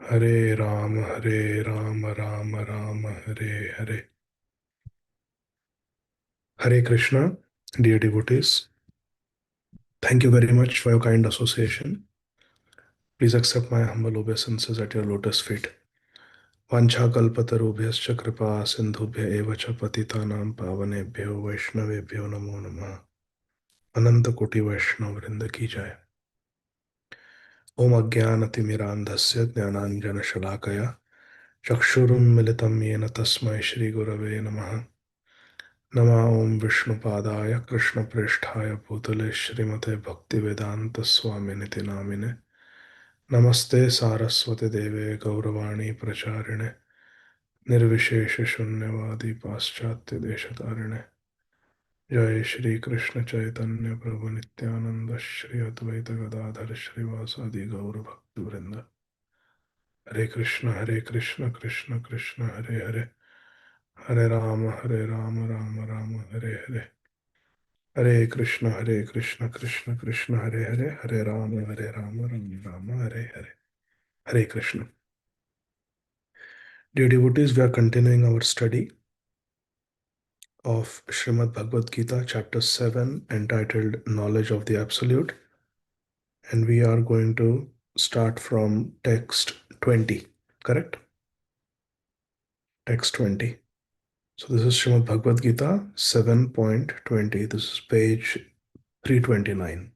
Hare Ram, Ram Ram, Hare Hare. Hare Krishna, dear devotees. Thank you very much for your kind association. Please accept my humble obeisances at your lotus feet. Vancha kalpatarubhyascha kripa sindhubhya eva cha patitanam pavanebhyo vaishnavebhyo namo namah. Ananta koti vaishnav vrinda ki jai. Om ajnanatimirandhasya jnananjana shalakaya चक्षुरुं मिलितं येन तस्मै श्रीगुरवे नमः। नमः ओं विष्णुपादाय कृष्णप्रेष्ठाय भूतले श्रीमते भक्तिवेदान्तस्वामिनिति नामिने। नमस्ते सारस्वती देवे गौरवाणी प्रचारिणे निर्विशेषशून्यवादी पाश्चात्यदेशतारिणे। जय श्री कृष्ण चैतन्य प्रभु नित्यानंद श्री अद्वैत गदाधर श्रीवासादि गौर भक्तवृंद। हरे कृष्ण कृष्ण कृष्ण हरे हरे, हरे राम राम राम हरे हरे। हरे कृष्ण कृष्ण कृष्ण हरे हरे, हरे Ram Ram Ram Hare Hare. Hare Krishna. Dear devotees, we are continuing our study of Srimad Bhagavad Gita, chapter 7, entitled Knowledge of the Absolute. And we are going to start from text 20, correct? Text 20. So this is Srimad Bhagavad Gita 7.20. This is page 329.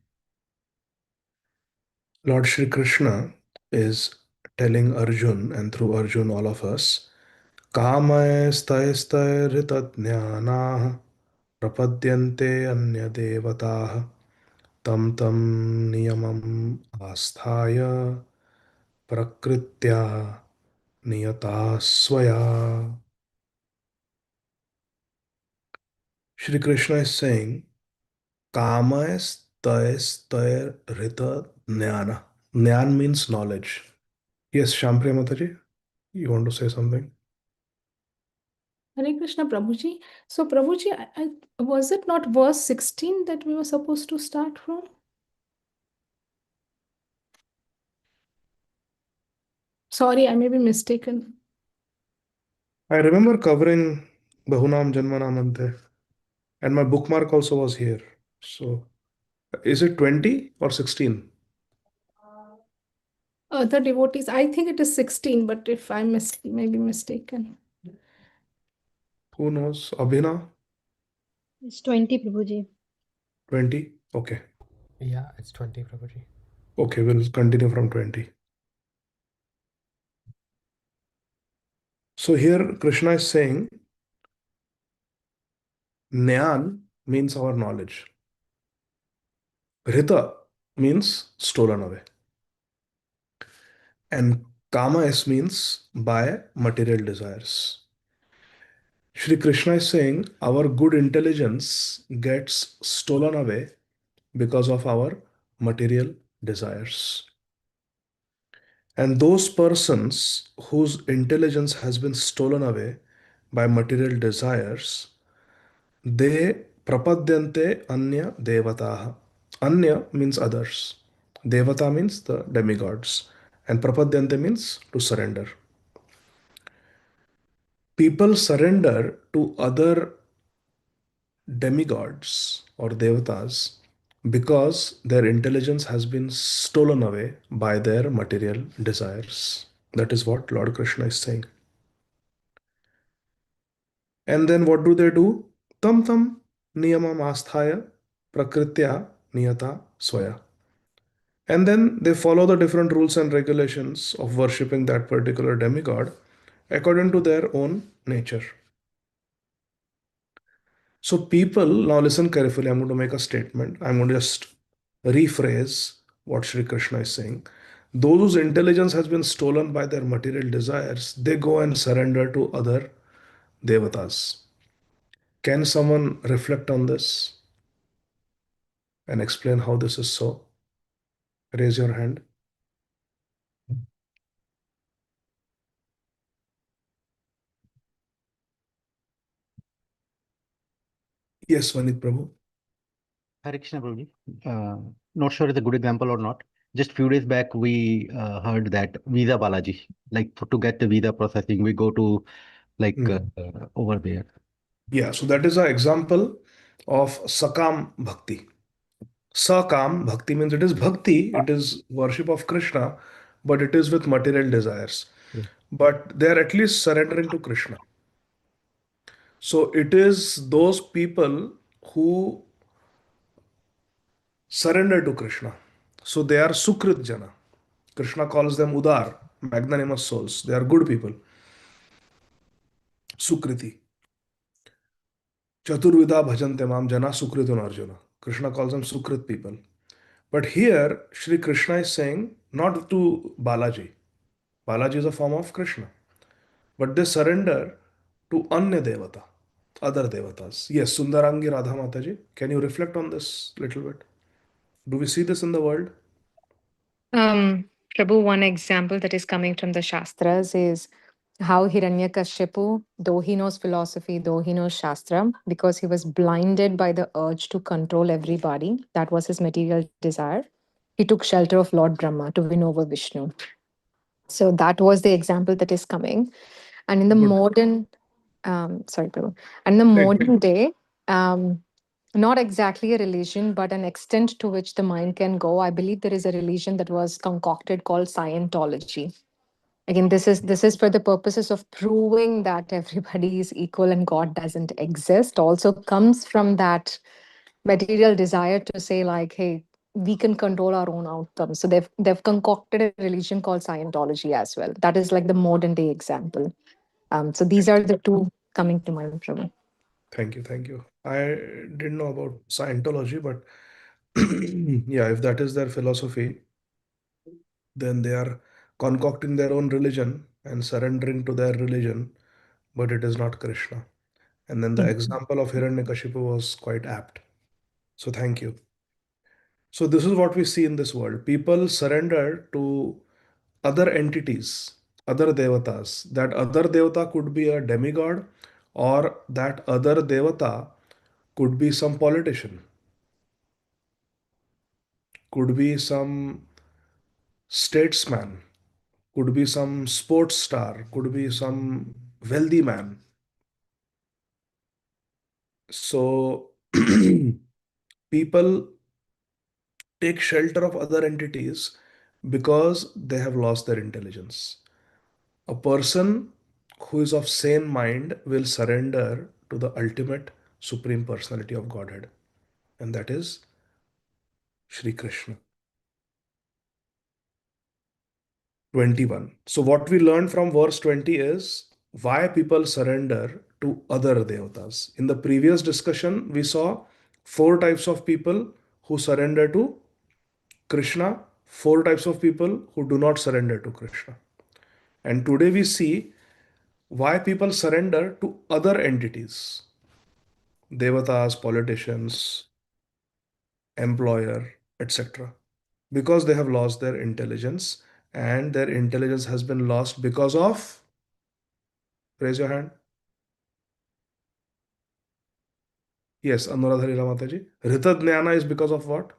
Lord Shri Krishna is telling Arjun, and through Arjun all of us, कामैस्तैस्तैर्हृतज्ञानाः प्रपद्यन्ते अन्यदेवताः तं तं नियमम् आस्थाय प्रकृत्या नियता स्वया. Shri Krishna is saying, Kamaistaistairhita jnana. Jnana means knowledge. Yes, Shampriya Mataji, you want to say something? Hare Krishna, Prabhuji. So, Prabhuji, was it not verse 16 that we were supposed to start from? Sorry, I may be mistaken. I remember covering Bahunam Janmanamante, and my bookmark also was here. So, is it 20 or 16? Other devotees, I think it is 16, but if I may be mistaken. Who knows? Abhina? It's 20, Prabhuji. 20? Okay. Yeah, it's 20, Prabhuji. Okay, we'll continue from 20. So here Krishna is saying, Nyan means our knowledge. Rita means stolen away. And Kama means by material desires. Shri Krishna is saying our good intelligence gets stolen away because of our material desires. And those persons whose intelligence has been stolen away by material desires, they prapadyante anya devataha. Anya means others. Devata means the demigods. And prapadyante means to surrender. People surrender to other demigods or devatas because their intelligence has been stolen away by their material desires. That is what Lord Krishna is saying. And then what do? Tam tam niyamam asthaya prakritya niyata swaya. And then they follow the different rules and regulations of worshipping that particular demigod according to their own nature. So people, now listen carefully, I'm going to make a statement. I'm going to just rephrase what Sri Krishna is saying. Those whose intelligence has been stolen by their material desires, they go and surrender to other devatas. Can someone reflect on this and explain how this is so? Raise your hand. Yes, Vanit Prabhu. Hare Krishna, Prabhuji. Not sure it's a good example or not. just few days back we heard that Visa Balaji, like to get the visa processing, we go to like Hmm. over there. Yeah, so that is an example of Sakam Bhakti. Sakam Bhakti means it is bhakti, it is worship of Krishna, but it is with material desires. Yeah. But they are at least surrendering to Krishna. So it is those people who surrender to Krishna. So they are Sukrit Jana. Krishna calls them Udar, magnanimous souls. They are good people. Sukriti. Chaturvida bhajante mam jana sukritun arjuna. Krishna calls them Sukrit people. But here, Shri Krishna is saying not to Balaji. Balaji is a form of Krishna. But they surrender to Anya Devata, other devatas. Yes, Sundarangi Radha Mataji, can you reflect on this little bit? Do we see this in the world? Prabhu, one example that is coming from the Shastras is how Hiranyakashipu, though he knows philosophy, though he knows Shastra, because he was blinded by the urge to control everybody, that was his material desire, he took shelter of Lord Brahma to win over Vishnu. So that was the example that is coming. And in the Good. modern, sorry, Prabhu, and the Great. modern day, not exactly a religion, but an extent to which the mind can go. I believe there is a religion that was concocted called Scientology. Again, this is for the purposes of proving that everybody is equal and God doesn't exist. Also comes from that material desire to say like, hey, we can control our own outcomes. So they've concocted a religion called Scientology as well. That is like the modern day example. So these are the two coming to mind, Prabhu. Thank you. Thank you. I didn't know about Scientology, but yeah, if that is their philosophy, then they are concocting their own religion and surrendering to their religion, but it is not Krishna. And then the example of Hiranyakashipu was quite apt. So thank you. So this is what we see in this world. People surrender to other entities, other devatas. That other devata could be a demigod, or that other devata could be some politician, could be some statesman, could be some sports star, could be some wealthy man. So people take shelter of other entities because they have lost their intelligence. A person who is of sane mind will surrender to the ultimate supreme personality of Godhead, and that is Shri Krishna. 21. So, what we learned from verse 20 is why people surrender to other devatas. In the previous discussion, we saw four types of people who surrender to Krishna, four types of people who do not surrender to Krishna. And today we see why people surrender to other entities, devatas, politicians, employer, etc. Because they have lost their intelligence, and their intelligence has been lost because of, raise your hand. Yes, Anuradhari Ramataji. Rita Jnana is because of what?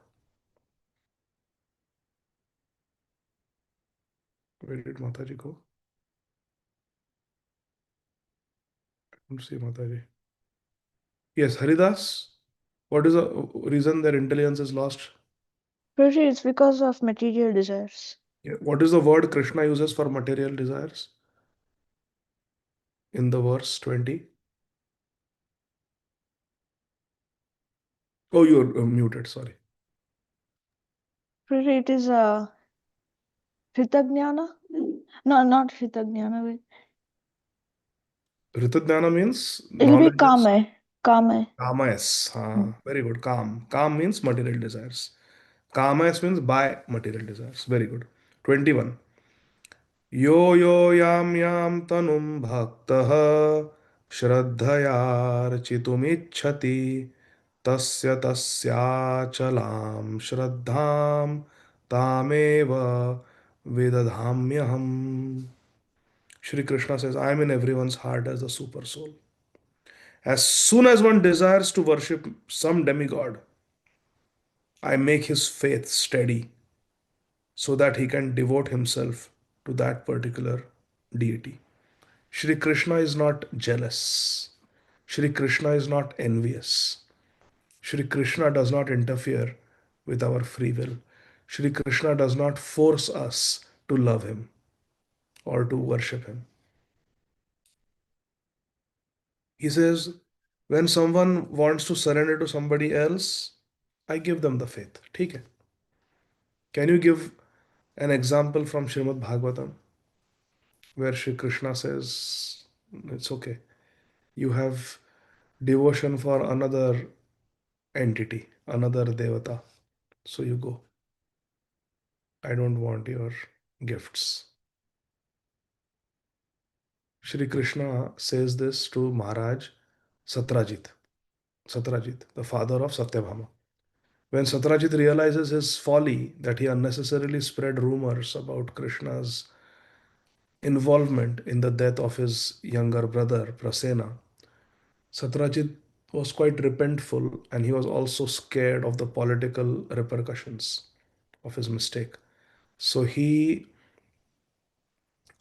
Where did Mataji go? I don't see Mataji. Yes, Haridas. What is the reason their intelligence is lost? Prabhuji, it's because of material desires. Yeah. What is the word Krishna uses for material desires in the verse 20? Oh, you're muted, sorry. Prabhuji, it is Hritagnyana? No, not Hritagnyana. Wait. Rita Jnana means It'll be knowledge is Kame. Kame. kamas. Hmm. Very good. Kam. Kam means material desires. Kamas means by material desires. Very good. 21. यो यो यां यां तनुं भक्तः श्रद्धयार्चितुमिच्छति तस्य तस्याचलां श्रद्धां तामेव विदधाम्यहम्. Shri Krishna says, I am in everyone's heart as the super soul. As soon as one desires to worship some demigod, I make his faith steady. so that he can devote himself to that particular deity. Shri Krishna is not jealous. Shri Krishna is not envious. Shri Krishna does not interfere with our free will. Shri Krishna does not force us to love him or to worship him. He says, when someone wants to surrender to somebody else, I give them the faith. ठीक है. Can you give an example from Srimad Bhagavatam where Shri Krishna says, it's okay. You have devotion for another entity, another devata. So you go. I don't want your gifts. Shri Krishna says this to Maharaj Satrajit, the father of Satyabhama. When Satrajit realizes his folly, that he unnecessarily spread rumors about Krishna's involvement in the death of his younger brother Prasena, Satrajit was quite repentful and he was also scared of the political repercussions of his mistake. So he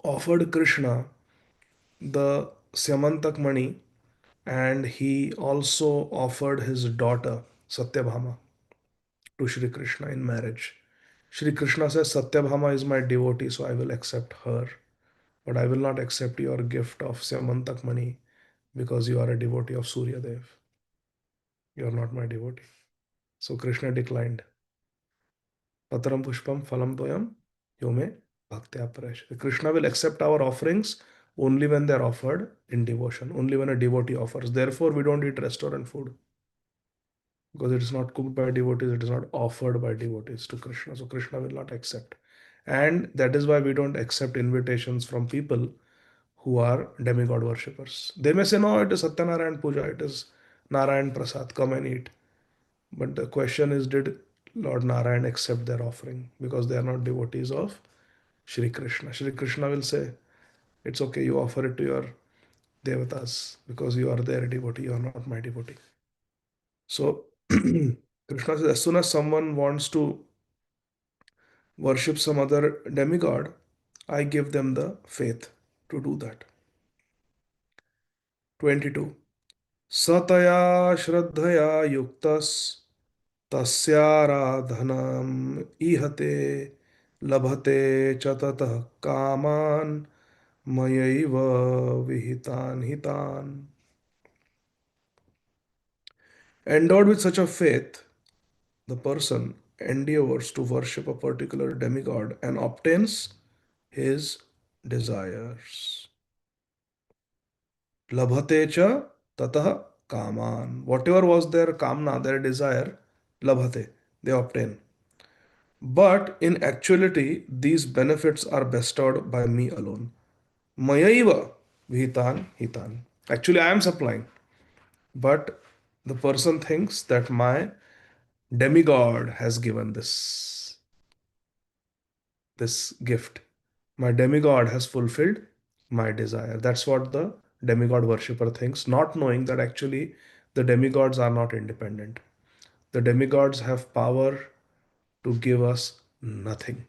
offered Krishna the Syamantak Mani and he also offered his daughter Satyabhama to Shri Krishna in marriage. Shri Krishna says, Satyabhama is my devotee, so I will accept her. But I will not accept your gift of Syamantak Mani because you are a devotee of Surya Dev. You are not my devotee. So Krishna declined. Patram Pushpam Phalam Toyam Yome Bhaktya Parash. Krishna will accept our offerings only when they are offered in devotion, only when a devotee offers. Therefore, we don't eat restaurant food because it is not cooked by devotees, it is not offered by devotees to Krishna. So Krishna will not accept. And that is why we don't accept invitations from people who are demigod worshippers. They may say, no, it is Satyanarayan Puja, it is Narayan Prasad, come and eat. But the question is, did Lord Narayan accept their offering? Because they are not devotees of Shri Krishna. Shri Krishna will say, it's okay, you offer it to your devatas because you are their devotee, you are not my devotee. So Krishna says, as soon as someone wants to worship some other demigod, I give them the faith to do that. 22. Sataya Shraddhaya Yuktas Tasyaradhanam Ihate Labhate Chatatah Kaman Mayaiva Vihitan Hitan. Endowed with such a faith, the person endeavors to worship a particular demigod and obtains his desires. Labhate cha tatah kaman. Whatever was their kamna, their desire, labhate, they obtain. But in actuality, these benefits are bestowed by me alone. Mayaiva vihitan hitan. Actually, I am supplying. But the person thinks that my demigod has given this gift. My demigod has fulfilled my desire. That's what the demigod worshipper thinks, not knowing that actually the demigods are not independent. The demigods have power to give us nothing.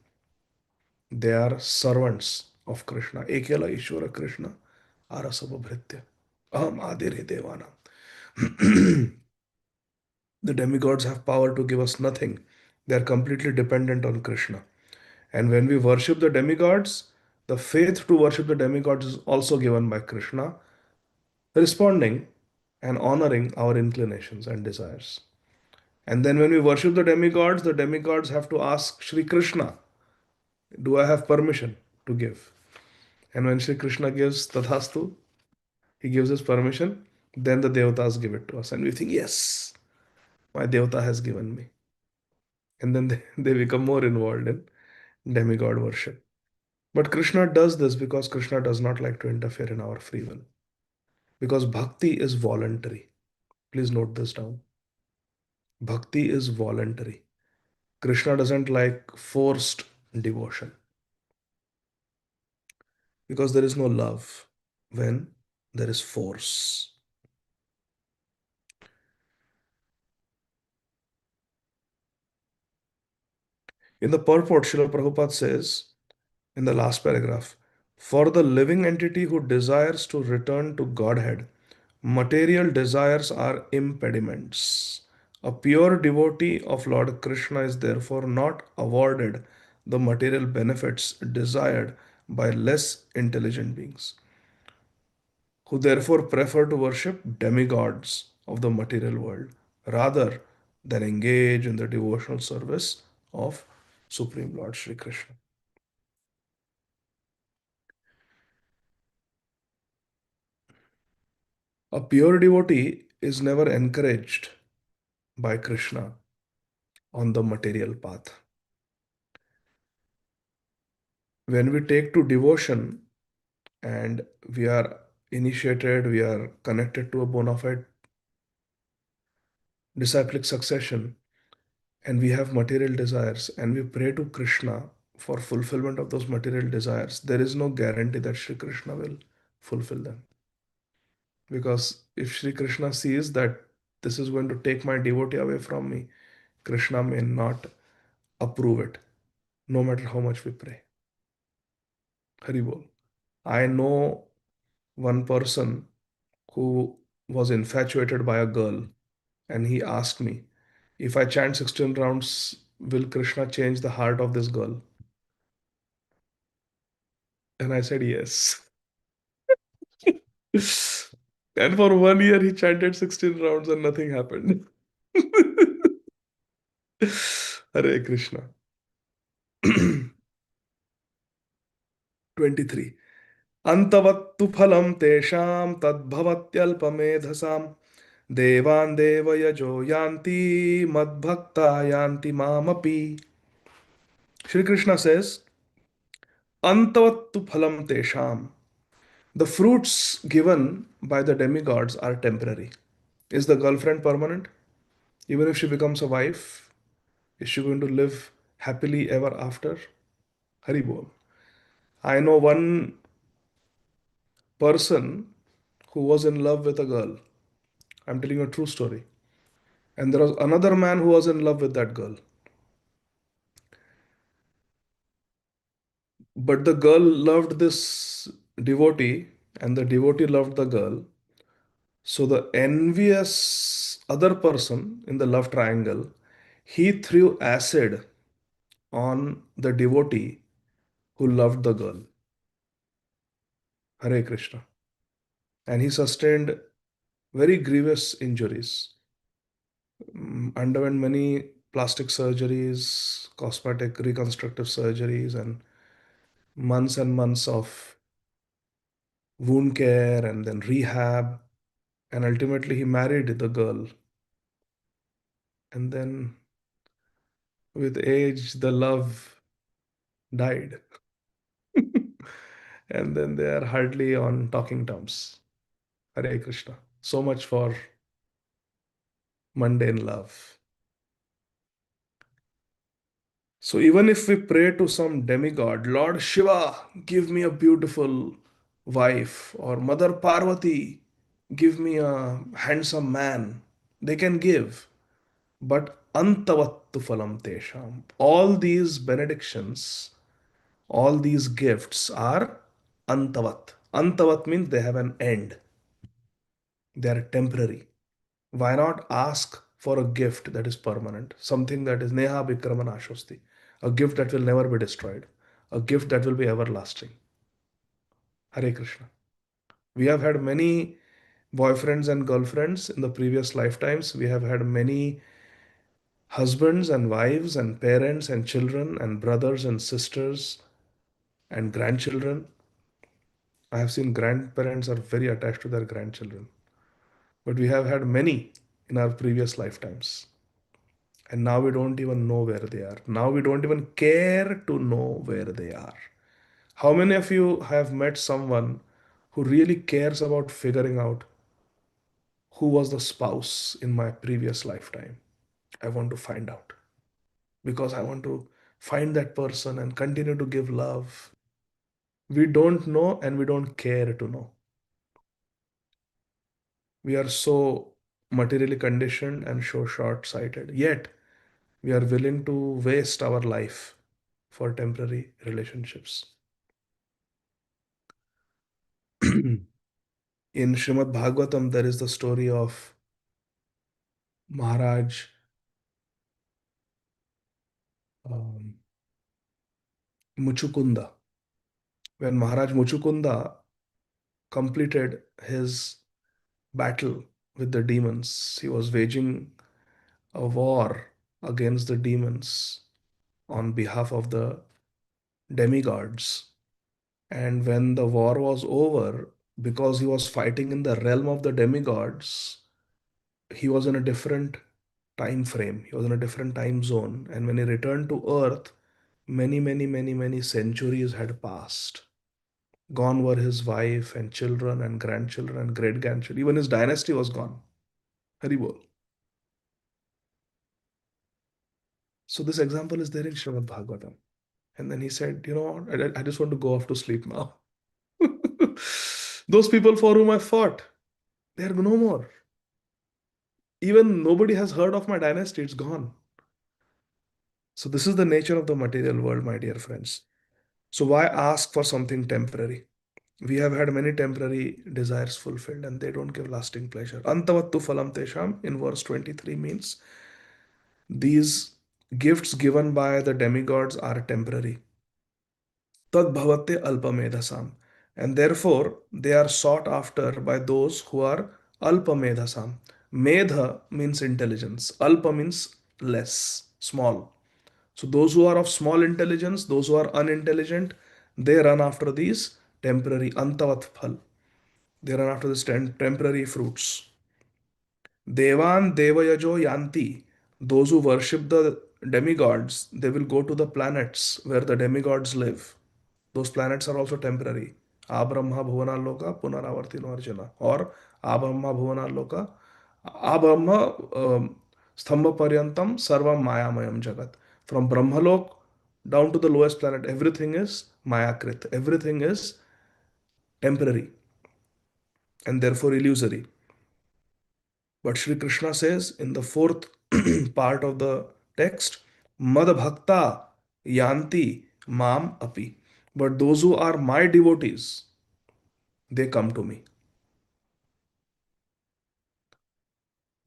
They are servants of Krishna. Ekela Ishwara Krishna Arasabhabhritya. Aham Adire Devana. The demigods have power to give us nothing. They are completely dependent on Krishna. And when we worship the demigods, the faith to worship the demigods is also given by Krishna, responding and honoring our inclinations and desires. And then when we worship the demigods have to ask Sri Krishna, do I have permission to give? And when Sri Krishna gives Tathastu, he gives us permission, then the devatas give it to us. And we think, yes, my devata has given me. And then they become more involved in demigod worship. But Krishna does this because Krishna does not like to interfere in our free will. Because bhakti is voluntary. Please note this down. Bhakti is voluntary. Krishna doesn't like forced devotion. Because there is no love when there is force. In the purport, Srila Prabhupada says in the last paragraph, for the living entity who desires to return to Godhead, material desires are impediments. A pure devotee of Lord Krishna is therefore not awarded the material benefits desired by less intelligent beings, who therefore prefer to worship demigods of the material world rather than engage in the devotional service of Supreme Lord Sri Krishna. A pure devotee is never encouraged by Krishna on the material path. When we take to devotion and we are initiated, we are connected to a bona fide disciplic succession, and we have material desires, and we pray to Krishna for fulfillment of those material desires, there is no guarantee that Sri Krishna will fulfill them. Because if Sri Krishna sees that this is going to take my devotee away from me, Krishna may not approve it, no matter how much we pray. Hari Bol. I know one person who was infatuated by a girl, and he asked me, if I chant 16 rounds, will Krishna change the heart of this girl? And I said yes. And for 1 year, he chanted 16 rounds and nothing happened. Hare Krishna. 23. Antavattu phalam tesham tadbhavatyalpamedhasam devan devayajo yanti madbhakta yanti mamapi. Shri Krishna says, Antavattu phalam tesham. The fruits given by the demigods are temporary. Is the girlfriend permanent? Even if she becomes a wife, is she going to live happily ever after? Hari Bol. I know one person who was in love with a girl. I'm telling you a true story. And there was another man who was in love with that girl. But the girl loved this devotee, and the devotee loved the girl. So the envious other person in the love triangle, he threw acid on the devotee who loved the girl. Hare Krishna. And he sustained very grievous injuries, underwent many plastic surgeries, cosmetic reconstructive surgeries, and months of wound care and then rehab. And ultimately, he married the girl. And then, with age, the love died. And then they are hardly on talking terms. Hare Krishna. So much for mundane love. So even if we pray to some demigod, Lord Shiva, give me a beautiful wife, or Mother Parvati, give me a handsome man, they can give. But antavattu phalam tesham. All these benedictions, all these gifts are antavat. Antavat means they have an end. They are temporary. Why not ask for a gift that is permanent? Something that is neha bikramana ashwasti. A gift that will never be destroyed. A gift that will be everlasting. Hare Krishna. We have had many boyfriends and girlfriends in the previous lifetimes. We have had many husbands and wives and parents and children and brothers and sisters and grandchildren. I have seen grandparents are very attached to their grandchildren. But we have had many in our previous lifetimes. And now we don't even know where they are. Now we don't even care to know where they are. How many of you have met someone who really cares about figuring out who was the spouse in my previous lifetime? I want to find out because I want to find that person and continue to give love. We don't know and we don't care to know. We are so materially conditioned and so short sighted. Yet, We are willing to waste our life for temporary relationships. In Srimad Bhagavatam, there is the story of Maharaj Muchukunda. When Maharaj Muchukunda completed his battle with the demons, he was waging a war against the demons on behalf of the demigods. And when the war was over, because he was fighting in the realm of the demigods, he was in a different time frame, he was in a different time zone. And when he returned to earth, many centuries had passed. Gone were his wife and children and grandchildren and great grandchildren. Even his dynasty was gone. Haribol. So this example is there in Srimad Bhagavatam. And then he said, you know, I just want to go off to sleep now. Those people for whom I fought, they're no more. Even nobody has heard of my dynasty, it's gone. So this is the nature of the material world, my dear friends. So why ask for something temporary? We have had many temporary desires fulfilled and they don't give lasting pleasure. Antavattu phalam tesham in verse 23 means these gifts given by the demigods are temporary. Tad bhavate alpamedhasam. And therefore they are sought after by those who are alpamedhasam. Medha means intelligence. Alpa means less, small. So those who are of small intelligence, those who are unintelligent, they run after these temporary antavat phal. They run after these temporary fruits. Devan Devayajo Yanti. Those who worship the demigods, they will go to the planets where the demigods live. Those planets are also temporary. Abrahma Bhuvana Loka Punaravartino Arjuna. Or Abrahma Bhuvana Loka Abrahma Stambha Paryantam Sarvam Mayamayam Jagat. From Brahmalok down to the lowest planet, everything is Mayakrit. Everything is temporary and therefore illusory. But Sri Krishna says in the fourth part of the text, Mad Bhakta Yanti Mam Api. But those who are my devotees, they come to me.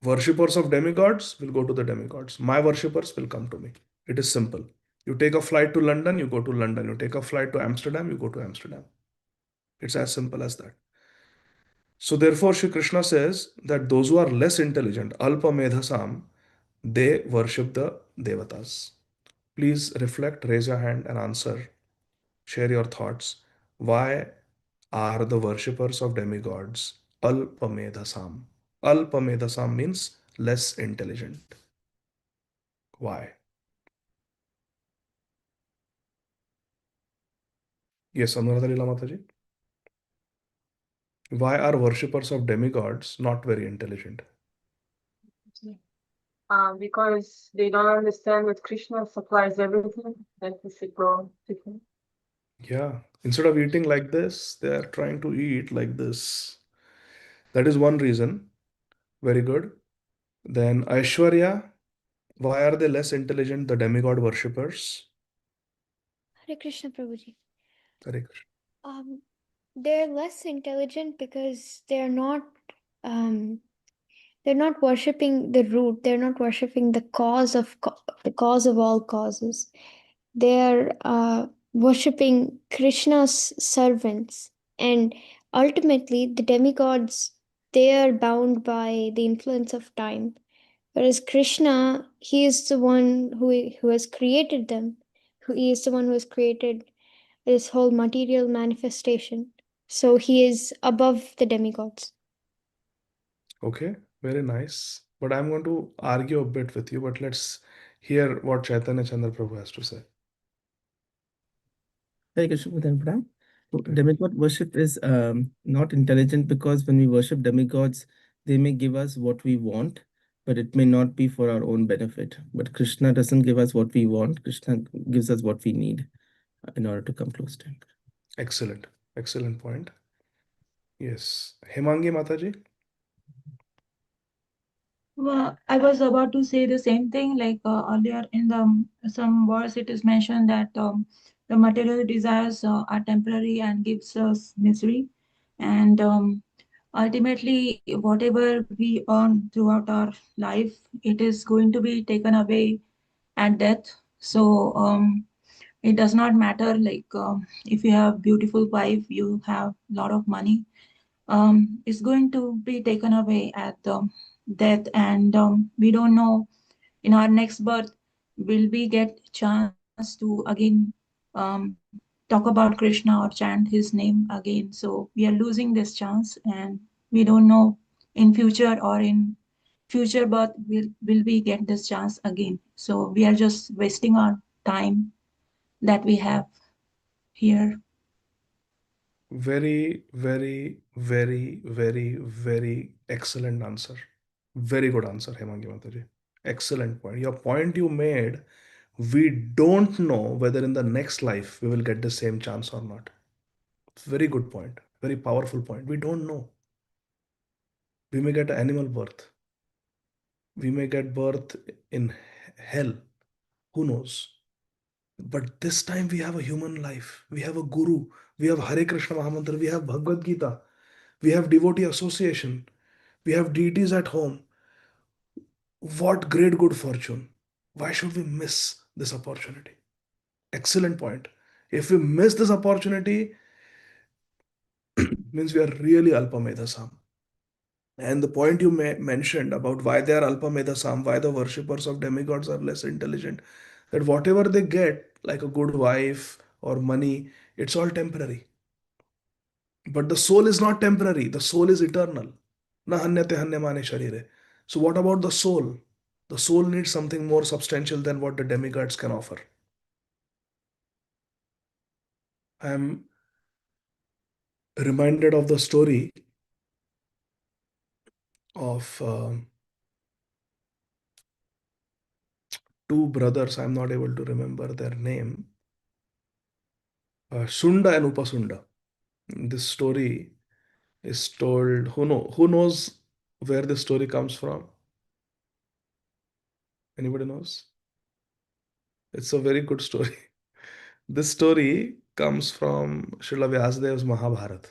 Worshippers of demigods will go to the demigods. My worshippers will come to me. It is simple. You take a flight to London, you go to London. You take a flight to Amsterdam, you go to Amsterdam. It's as simple as that. So therefore, Shri Krishna says that those who are less intelligent, Alpa Medhasam, they worship the Devatas. Please reflect, raise your hand and answer. Share your thoughts. Why are the worshippers of demigods Alpamedhasam? Alpamedhasam means less intelligent. Why? Yes, Anuradha Lila Mataji. Why are worshippers of demigods not very intelligent? Because they don't understand that Krishna supplies everything, that we should go to him. Yeah. Instead of eating like this, they are trying to eat like this. That is one reason. Very good. Then Aishwarya, why are they less intelligent, the demigod worshippers? Hare Krishna Prabhuji. Hare Krishna. They're less intelligent because they're not worshipping the root. They're not worshipping the the cause of all causes. They're worshipping Krishna's servants, and ultimately the demigods, they are bound by the influence of time. Whereas Krishna, he is the one who has created them. He is the one who has created this whole material manifestation. So he is above the demigods. Okay, very nice. But I'm going to argue a bit with you, but let's hear what Chaitanya Chandra Prabhu has to say. Hare Krishna Prabhupada. So demigod worship is not intelligent because when we worship demigods, they may give us what we want, but it may not be for our own benefit. But Krishna doesn't give us what we want. Krishna gives us what we need in order to come close to him. Excellent. Excellent point. Yes. Hemangi Mataji? Well, I was about to say the same thing. Like earlier in the some verse, it is mentioned that the material desires are temporary and gives us misery, and ultimately, whatever we earn throughout our life, it is going to be taken away at death. So it does not matter. Like if you have beautiful wife, you have lot of money, is going to be taken away at death, and we don't know in our next birth will we get chance to again talk about Krishna or chant his name again. So we are losing this chance, and we don't know in future or in future birth will we get this chance again. So we are just wasting our time that we have here. Very, very, very, very, very excellent answer. Very good answer, Hemangi Mataji. Excellent point. Your point you made, we don't know whether in the next life we will get the same chance or not. Very good point. Very powerful point. We don't know. We may get an animal birth. We may get birth in hell. Who knows? But this time we have a human life. We have a guru. We have Hare Krishna Mahamantra. We have Bhagavad Gita. We have devotee association. We have deities at home. What great good fortune. Why should we miss this opportunity? Excellent point. If we miss this opportunity, means we are really Alpamedhasam. And the point you mentioned about why they are Alpamedhasam, why the worshippers of demigods are less intelligent, that whatever they get, like a good wife or money, it's all temporary. But the soul is not temporary, the soul is eternal. Na hanyate hanyamane sharire. So, what about the soul? The soul needs something more substantial than what the demigods can offer. I am reminded of the story of two brothers. I'm not able to remember their name. Sunda and Upasunda. This story is told. Who knows where this story comes from? Anybody knows? It's a very good story. This story comes from Srila Vyasadev's Mahabharata.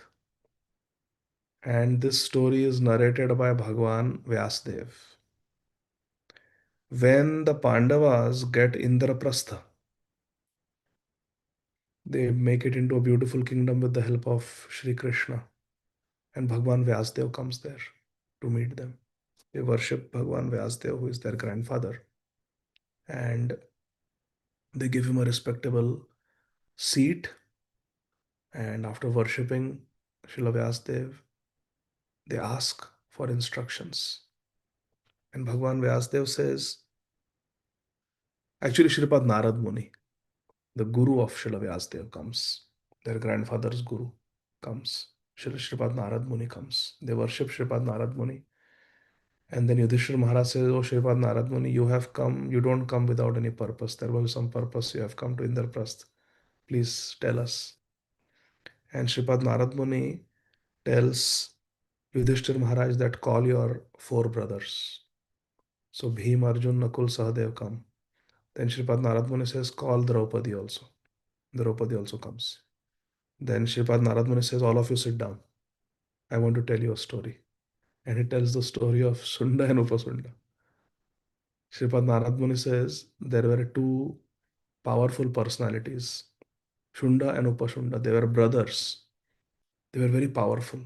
And this story is narrated by Bhagwan Vyasadev. When the Pandavas get Indraprastha, they make it into a beautiful kingdom with the help of Sri Krishna. And Bhagwan Vyasadev comes there to meet them. They worship Bhagwan Vyasadev, who is their grandfather. And they give him a respectable seat. And after worshipping Srila Vyasadev, they ask for instructions. And Bhagwan Vyasadev says, actually, Shripad Narad Muni, the guru of Srila Vyasadev, comes. Their grandfather's guru comes. Shripad Narad Muni comes. They worship Shripad Narad Muni. And then Yudhishthira Maharaj says, oh, Shripad Narad Muni, you have come, you don't come without any purpose. There was some purpose. You have come to Indraprasth. Please tell us. And Shripad Narad Muni tells Yudhishthira Maharaj that call your four brothers. So Bhim, Arjun, Nakul, Sahadev come. Then Shripad Narad Muni says, call Draupadi also. Draupadi also comes. Then Shripad Narad Muni says, all of you sit down. I want to tell you a story. And he tells the story of Sunda and Upasunda. Shripad Narad Muni says, there were two powerful personalities, Shunda and Upashunda. They were brothers. They were very powerful.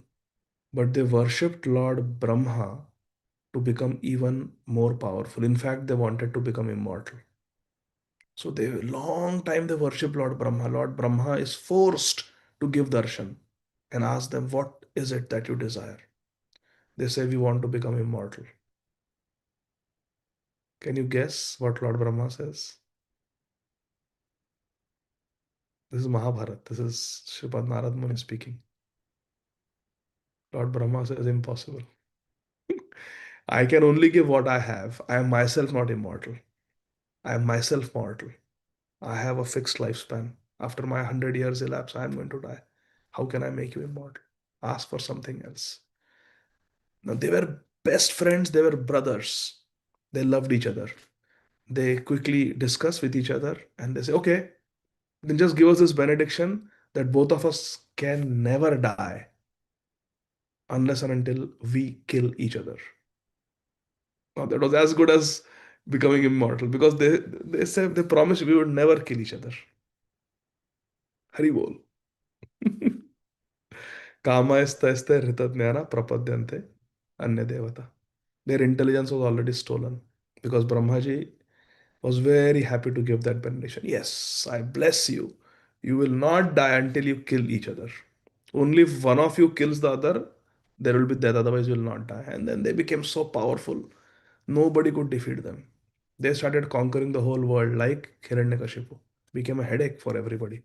But they worshipped Lord Brahma to become even more powerful. In fact, they wanted to become immortal. So they long time they worship Lord Brahma. Lord Brahma is forced to give darshan and ask them, what is it that you desire? They say, we want to become immortal. Can you guess what Lord Brahma says? This is Mahabharata. This is Shripad Narad Muni speaking. Lord Brahma says, impossible. I can only give what I have. I am myself not immortal. I am myself mortal. I have a fixed lifespan. After my 100 years elapse, I am going to die. How can I make you immortal? Ask for something else. Now, they were best friends, they were brothers. They loved each other. They quickly discuss with each other and they say, okay, then just give us this benediction that both of us can never die unless and until we kill each other. Now, that was as good as becoming immortal because they said they promised we would never kill each other. Hari bol. Kamaisthaiste hritatnyana prapadyante anya devata. Their intelligence was already stolen because Brahmaji was very happy to give that benediction. Yes, I bless you. You will not die until you kill each other. Only if one of you kills the other, there will be death, otherwise, you will not die. And then they became so powerful, nobody could defeat them. They started conquering the whole world like Hiranyakashipu. Became a headache for everybody.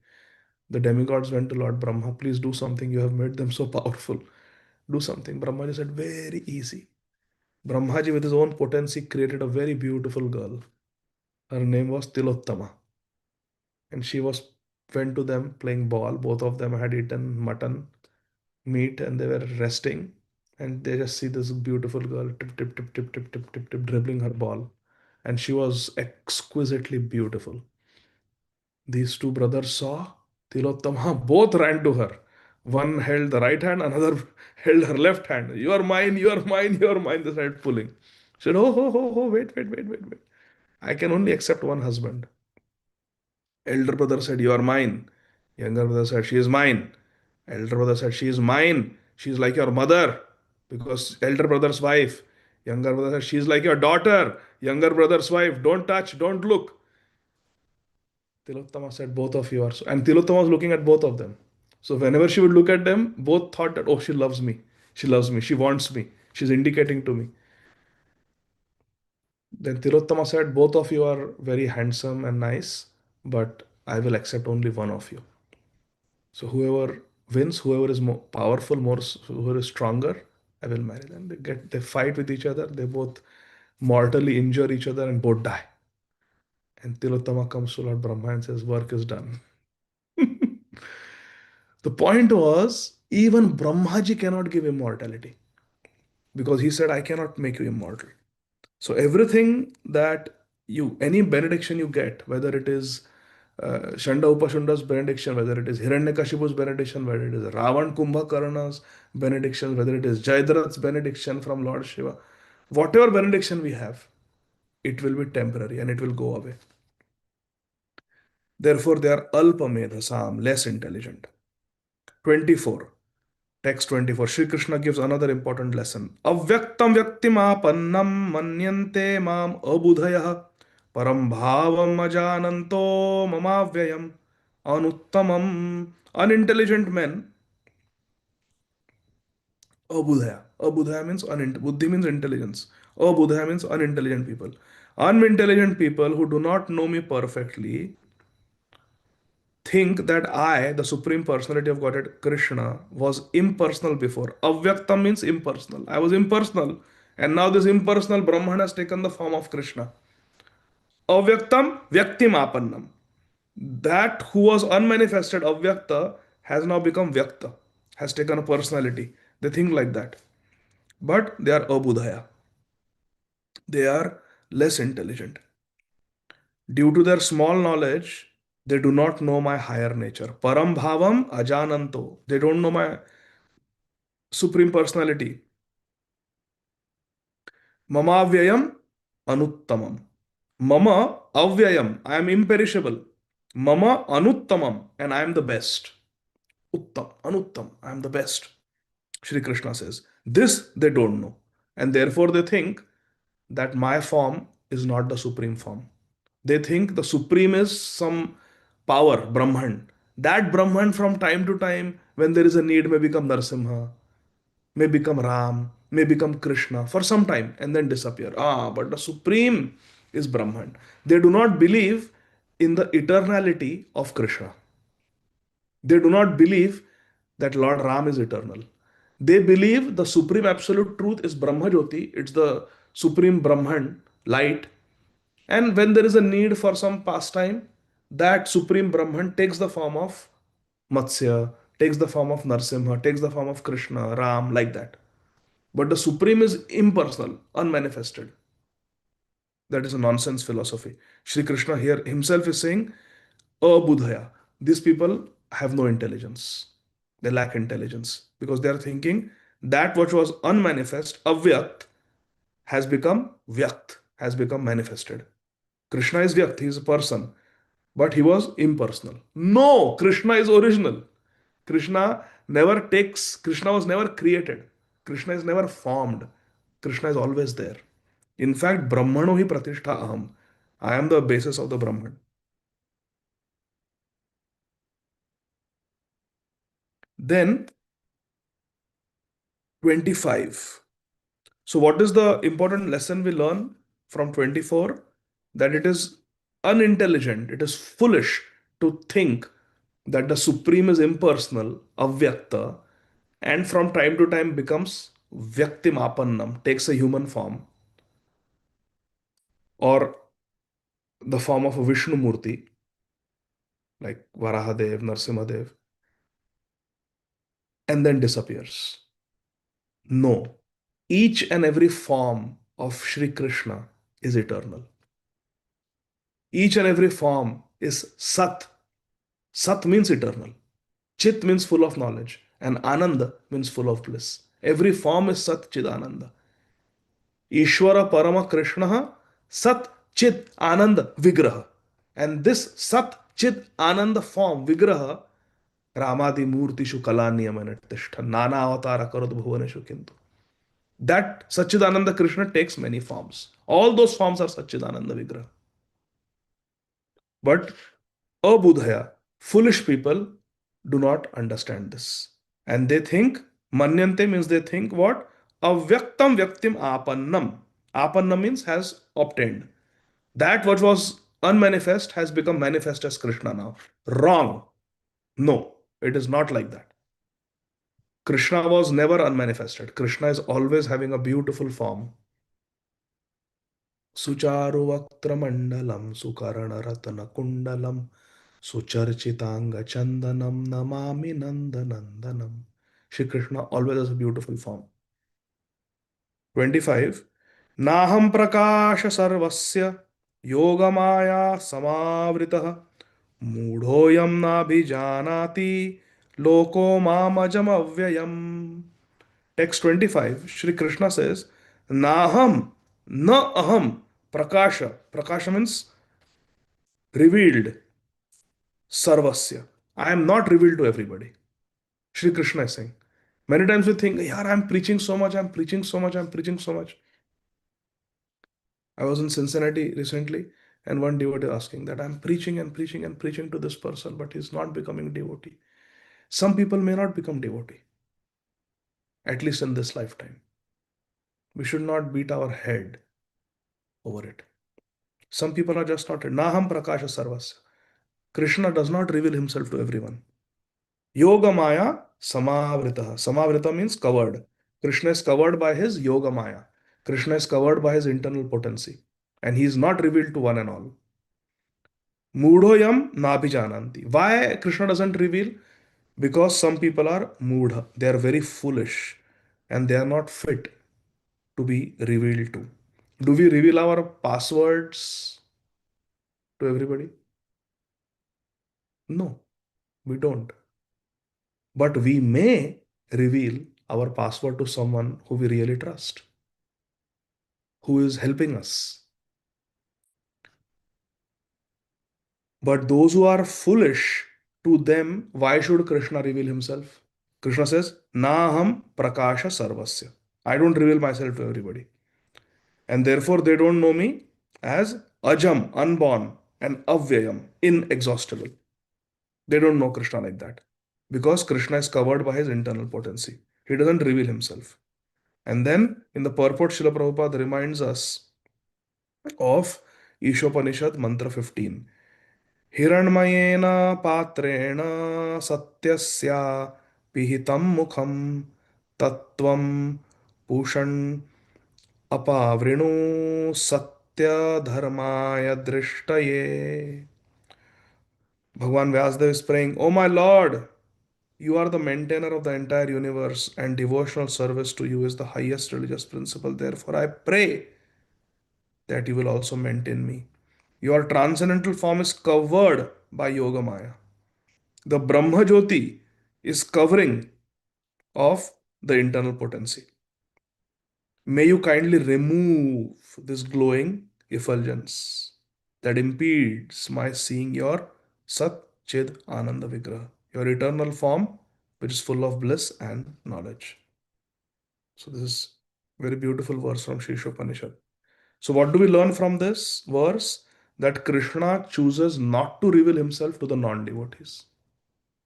The demigods went to Lord Brahma, please do something. You have made them so powerful. Do something. Brahmaji said, very easy. Brahmaji, with his own potency, created a very beautiful girl. Her name was Tilottama. And she was went to them playing ball. Both of them had eaten mutton meat and they were resting. And they just see this beautiful girl tip, tip, tip, tip, tip, tip, tip, tip, dribbling her ball. And she was exquisitely beautiful. These two brothers saw Tilottama, both ran to her. One held the right hand, another held her left hand. You are mine, you are mine, you are mine. They started pulling. She said, oh, oh, oh, oh, wait, wait, wait, wait, wait. I can only accept one husband. Elder brother said, you are mine. Younger brother said, she is mine. Elder brother said, she is mine. She is like your mother because elder brother's wife. Younger brother said, she is like your daughter. Younger brother's wife. Don't touch, don't look. Tilottama said, both of you are so. And Tilottama was looking at both of them. So whenever she would look at them, both thought that, oh, she loves me. She loves me. She wants me. She's indicating to me. Then Tilottama said, both of you are very handsome and nice, but I will accept only one of you. So whoever wins, whoever is more powerful, whoever is stronger, I will marry them. They fight with each other. They both mortally injure each other and both die. And Tilottama comes to Lord Brahma and says, work is done. The point was, even Brahmaji cannot give immortality because he said, I cannot make you immortal. So everything that any benediction you get, whether it is Shanda Upashunda's benediction, whether it is Hiranyakashipu's benediction, whether it is Ravan Kumbhakarna's benediction, whether it is Jayadratha's benediction from Lord Shiva, whatever benediction we have, it will be temporary and it will go away. Therefore, they are alpamedhasam, less intelligent. 24. Text 24. Sri Krishna gives another important lesson. Avyaktam vyaktimapannam manyante mam abudhayah param bhavam ajananto mamavyayam anuttamam. Unintelligent men, abudhaya. Abudhaya means buddhi means intelligence. Abudhaya means unintelligent people. Unintelligent people who do not know me perfectly think that I, the Supreme Personality of Godhead, Krishna, was impersonal before. Avyaktam means impersonal. I was impersonal. And now this impersonal Brahman has taken the form of Krishna. Avyaktam Vyaktimapannam. That who was unmanifested, Avyakta, has now become Vyakta, has taken a personality. They think like that. But they are Abudhaya. They are less intelligent. Due to their small knowledge, they do not know my higher nature. Param bhavam ajananto. They don't know my supreme personality. Mama avyayam anuttamam. Mama avyayam. I am imperishable. Mama anuttamam. And I am the best. Uttam, anuttam. I am the best. Shri Krishna says. This they don't know. And therefore they think that my form is not the supreme form. They think the supreme is some power, Brahman. That Brahman from time to time, when there is a need, may become Narsimha, may become Ram, may become Krishna for some time and then disappear. But the supreme is Brahman. They do not believe in the eternality of Krishna. They do not believe that Lord Ram is eternal. They believe the supreme absolute truth is Brahma Jyoti, it's the supreme Brahman, light. And when there is a need for some pastime, that supreme Brahman takes the form of Matsya, takes the form of Narsimha, takes the form of Krishna, Ram, like that. But the Supreme is impersonal, unmanifested. That is a nonsense philosophy. Sri Krishna here himself is saying, Abudhaya. These people have no intelligence. They lack intelligence because they are thinking that which was unmanifest, avyakt, has become vyakt, has become manifested. Krishna is vyakt, he is a person, but he was impersonal. No, Krishna is original. Krishna was never created. Krishna is never formed. Krishna is always there. In fact, Brahmano hi pratishtha aham. I am the basis of the Brahman. Then 25. So, what is the important lesson we learn from 24? That it is unintelligent, it is foolish to think that the Supreme is impersonal, avyakta, and from time to time becomes vyaktimapannam, takes a human form or the form of a Vishnu Murti like Varahadev, Narsimhadev, and then disappears. No, each and every form of Sri Krishna is eternal. Each and every form is Sat. Sat means eternal. Chit means full of knowledge. And Ananda means full of bliss. Every form is Sat Chid Ananda. Ishvara Parama Krishna Sat Chit Ananda Vigraha. And this Sat Chit Ananda form, Vigraha, Ramadi Murtishu Kalaniyamanatishtha, Nana Avatara Karad Bhuvaneshu Kintu. That Sachidananda Krishna takes many forms. All those forms are Sachidananda Vigraha. But abudhaya, foolish people do not understand this. And they think, manyante means they think what? Avyaktam vyaktim apannam. Apannam means has obtained. That what was unmanifest has become manifest as Krishna now. Wrong. No, it is not like that. Krishna was never unmanifested. Krishna is always having a beautiful form. Sucharu Vaktramandalam Sukarana Ratana Kundalam Sucharchitanga Chandanam Namami Nandanandanam. Shri Krishna always has a beautiful form. 25. Naham Prakasha Sarvasya Yogamaya Samavritah Mudhoyam Nabhijanati Loko Mamajam Avyayam. Text 25, Shri Krishna says, Naham, na aham, prakasha. Prakasha means revealed, sarvasya. I am not revealed to everybody. Shri Krishna is saying. Many times we think, yeah, I'm preaching so much, I'm preaching so much, I'm preaching so much. I was in Cincinnati recently, and one devotee asking that I'm preaching and preaching and preaching to this person, but he's not becoming devotee. Some people may not become devotee, at least in this lifetime. We should not beat our head over it. Some people are just not. Naham Prakasha Sarvasya. Krishna does not reveal himself to everyone. Yoga Maya Samavrita. Samavrita means covered. Krishna is covered by his Yoga Maya. Krishna is covered by his internal potency. And he is not revealed to one and all. Mudhoyam Nabhijananti. Why Krishna doesn't reveal? Because some people are mudha. They are very foolish and they are not fit to be revealed to. Do we reveal our passwords to everybody? No, we don't. But we may reveal our password to someone who we really trust, who is helping us. But those who are foolish, to them, why should Krishna reveal himself? Krishna says, Naham Prakasha Sarvasya. I don't reveal myself to everybody. And therefore, they don't know me as Ajam, unborn, and Avyayam, inexhaustible. They don't know Krishna like that. Because Krishna is covered by his internal potency. He doesn't reveal himself. And then in the purport, Srila Prabhupada reminds us of Ishopanishad Mantra 15. Hiranmayena patrena satyasya pihitam mukham tattvam pushan apavrinu satya dharmaya drishtaye. Bhagwan Vyasdev is praying, Oh my Lord, You are the maintainer of the entire universe, and devotional service to you is the highest religious principle. Therefore, I pray that you will also maintain me. Your transcendental form is covered by Yoga Maya. The Brahma Jyoti is covering of the internal potency. May you kindly remove this glowing effulgence that impedes my seeing your Sat Chid Ananda Vigraha, your eternal form, which is full of bliss and knowledge. So this is very beautiful verse from Shisha Upanishad. So what do we learn from this verse? That Krishna chooses not to reveal himself to the non-devotees.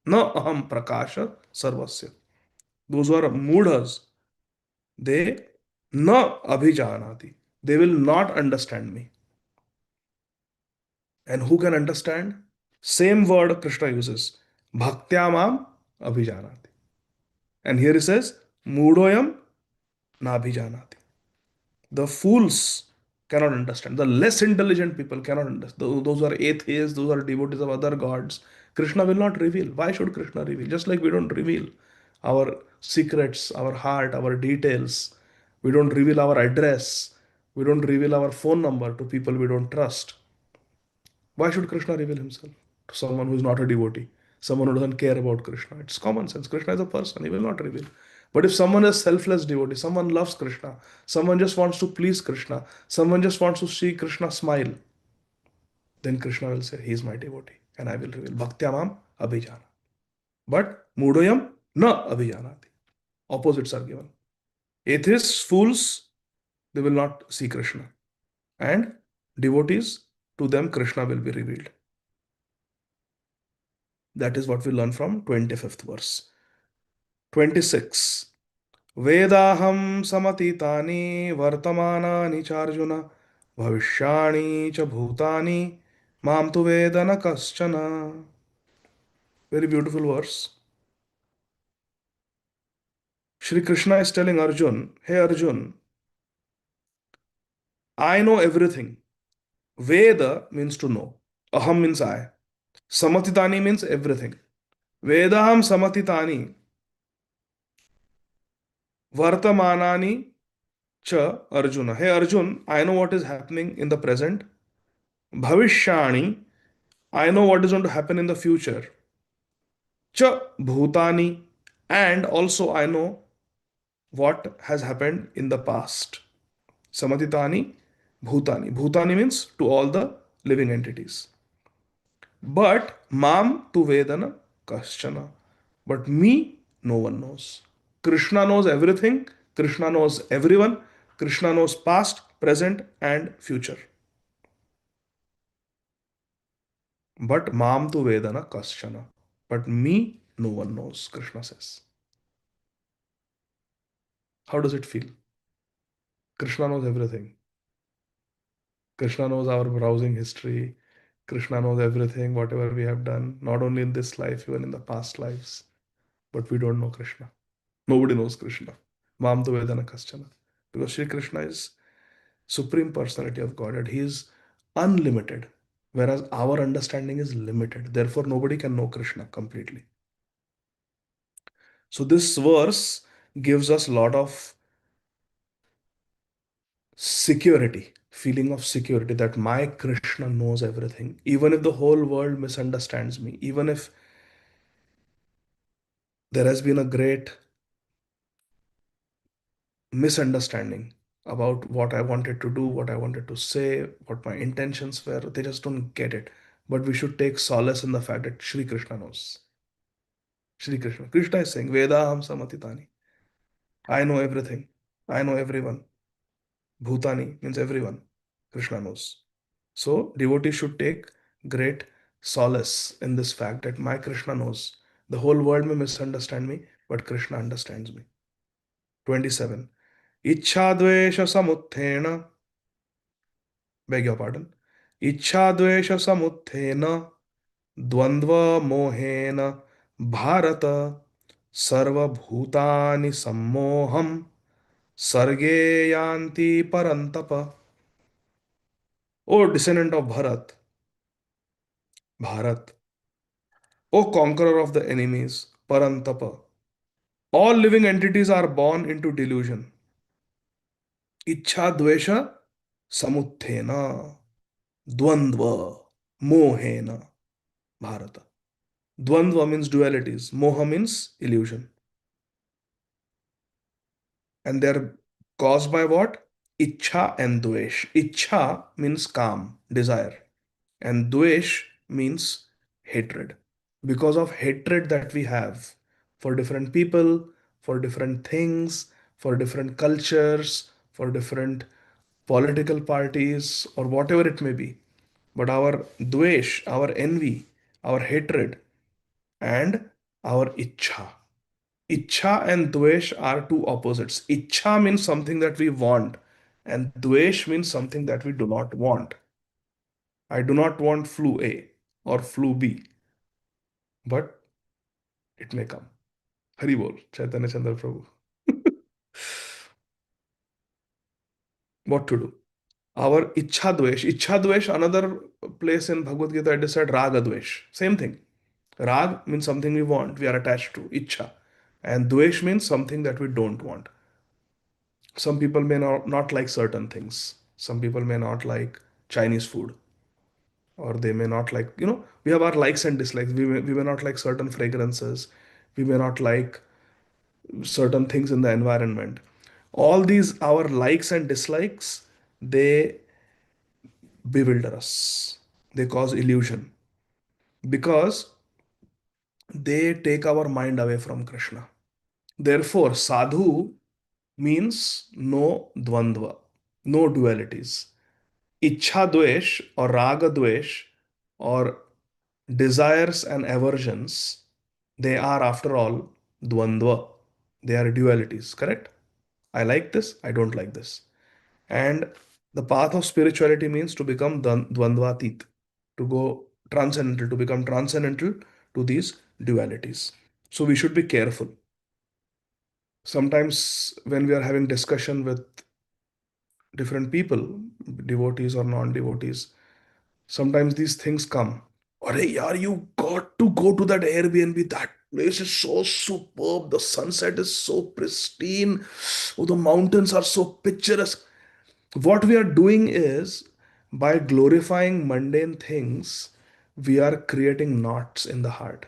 Na aham prakasha sarvasya. Those who are mudhas, they na abhijanati. They will not understand me. And who can understand? Same word Krishna uses. Bhaktyamam abhijanati. And here he says, Mudoyam na abhijanati. The fools cannot understand. The less intelligent people cannot understand. Those are atheists, those are devotees of other gods. Krishna will not reveal. Why should Krishna reveal? Just like we don't reveal our secrets, our heart, our details. We don't reveal our address. We don't reveal our phone number to people we don't trust. Why should Krishna reveal himself to someone who is not a devotee? Someone who doesn't care about Krishna. It's common sense. Krishna is a person. He will not reveal. But if someone is selfless devotee, someone loves Krishna, someone just wants to please Krishna, someone just wants to see Krishna smile, then Krishna will say, he is my devotee and I will reveal. Bhaktyamam abhijana. But mudoyam na abhijanati. Opposites are given. Atheists, fools, they will not see Krishna. And devotees, to them Krishna will be revealed. That is what we learn from 25th verse. 26. Vedaham samatitani vartamanani charjuna bhavishyani cha bhutani mam tu vedana kaschana. Very beautiful verse. Shri Krishna is telling Arjun, hey Arjun, I know everything. Veda means to know. Aham means I. Samatitani means everything. Vedaham samatitani vartamanani cha Arjuna. Hey Arjun, I know what is happening in the present. Bhavishyani, I know what is going to happen in the future. Cha bhutani, and also I know what has happened in the past. Samatitani, bhutani. Bhutani means to all the living entities. But mam tu vedana kaschana. But me, no one knows. Krishna knows everything. Krishna knows everyone. Krishna knows past, present, and future. But mam tu vedana kaschana. But me, no one knows, Krishna says. How does it feel? Krishna knows everything. Krishna knows our browsing history. Krishna knows everything, whatever we have done, not only in this life, even in the past lives. But we don't know Krishna. Nobody knows Krishna. Mam tu vedana kaschana. Because Sri Krishna is Supreme Personality of Godhead. He is unlimited, whereas our understanding is limited. Therefore, nobody can know Krishna completely. So this verse gives us a lot of security, feeling of security that my Krishna knows everything. Even if the whole world misunderstands me, even if there has been a great misunderstanding about what I wanted to do, what I wanted to say, what my intentions were, they just don't get it. But we should take solace in the fact that Sri Krishna knows. Shri Krishna. Krishna is saying, Vedaham samatitani. I know everything. I know everyone. Bhutani means everyone. Krishna knows. So devotees should take great solace in this fact that my Krishna knows. The whole world may misunderstand me, but Krishna understands me. 27. Ichhadvesha samuthena. Beg your pardon. Ichhadvesha samuthena dvandva mohena bharata sarva bhutani sammoham sarge yanti parantapa. O descendant of Bharat, O conqueror of the enemies, parantapa. All living entities are born into delusion. Ichha dvesha samuthena dvandva mohena bharata. Dvandva means dualities. Moha means illusion. And they're caused by what? Ichha and dvesh. Ichha means calm, desire. And dvesh means hatred. Because of hatred that we have for different people, for different things, for different cultures, for different political parties, or whatever it may be. But our dvesh, our envy, our hatred, and our ichha. Ichha and dvesh are two opposites. Ichha means something that we want, and dvesh means something that we do not want. I do not want flu A or flu B, but it may come. Hari bol, Chaitanya Chandra Prabhu. What to do? Our Ichha Dvesh, another place in Bhagavad Gita, it is said Raga Dvesh. Same thing. Rag means something we want, we are attached to, Ichha. And Dvesh means something that we don't want. Some people may not like certain things. Some people may not like Chinese food. Or they may not like, we have our likes and dislikes. We may not like certain fragrances. We may not like certain things in the environment. All these, our likes and dislikes, they bewilder us. They cause illusion because they take our mind away from Krishna. Therefore, sadhu means no dvandva, no dualities. Ichha dvesh or raga dvesh or desires and aversions, they are after all dvandva. They are dualities, correct? I like this, I don't like this. And the path of spirituality means to become dvandvatit, to go transcendental, to become transcendental to these dualities. So we should be careful. Sometimes when we are having discussion with different people, devotees or non-devotees, sometimes these things come. Arey yaar, you got to go to that Airbnb. That place is so superb. The sunset is so pristine. Oh, the mountains are so picturesque. What we are doing is, by glorifying mundane things, we are creating knots in the heart.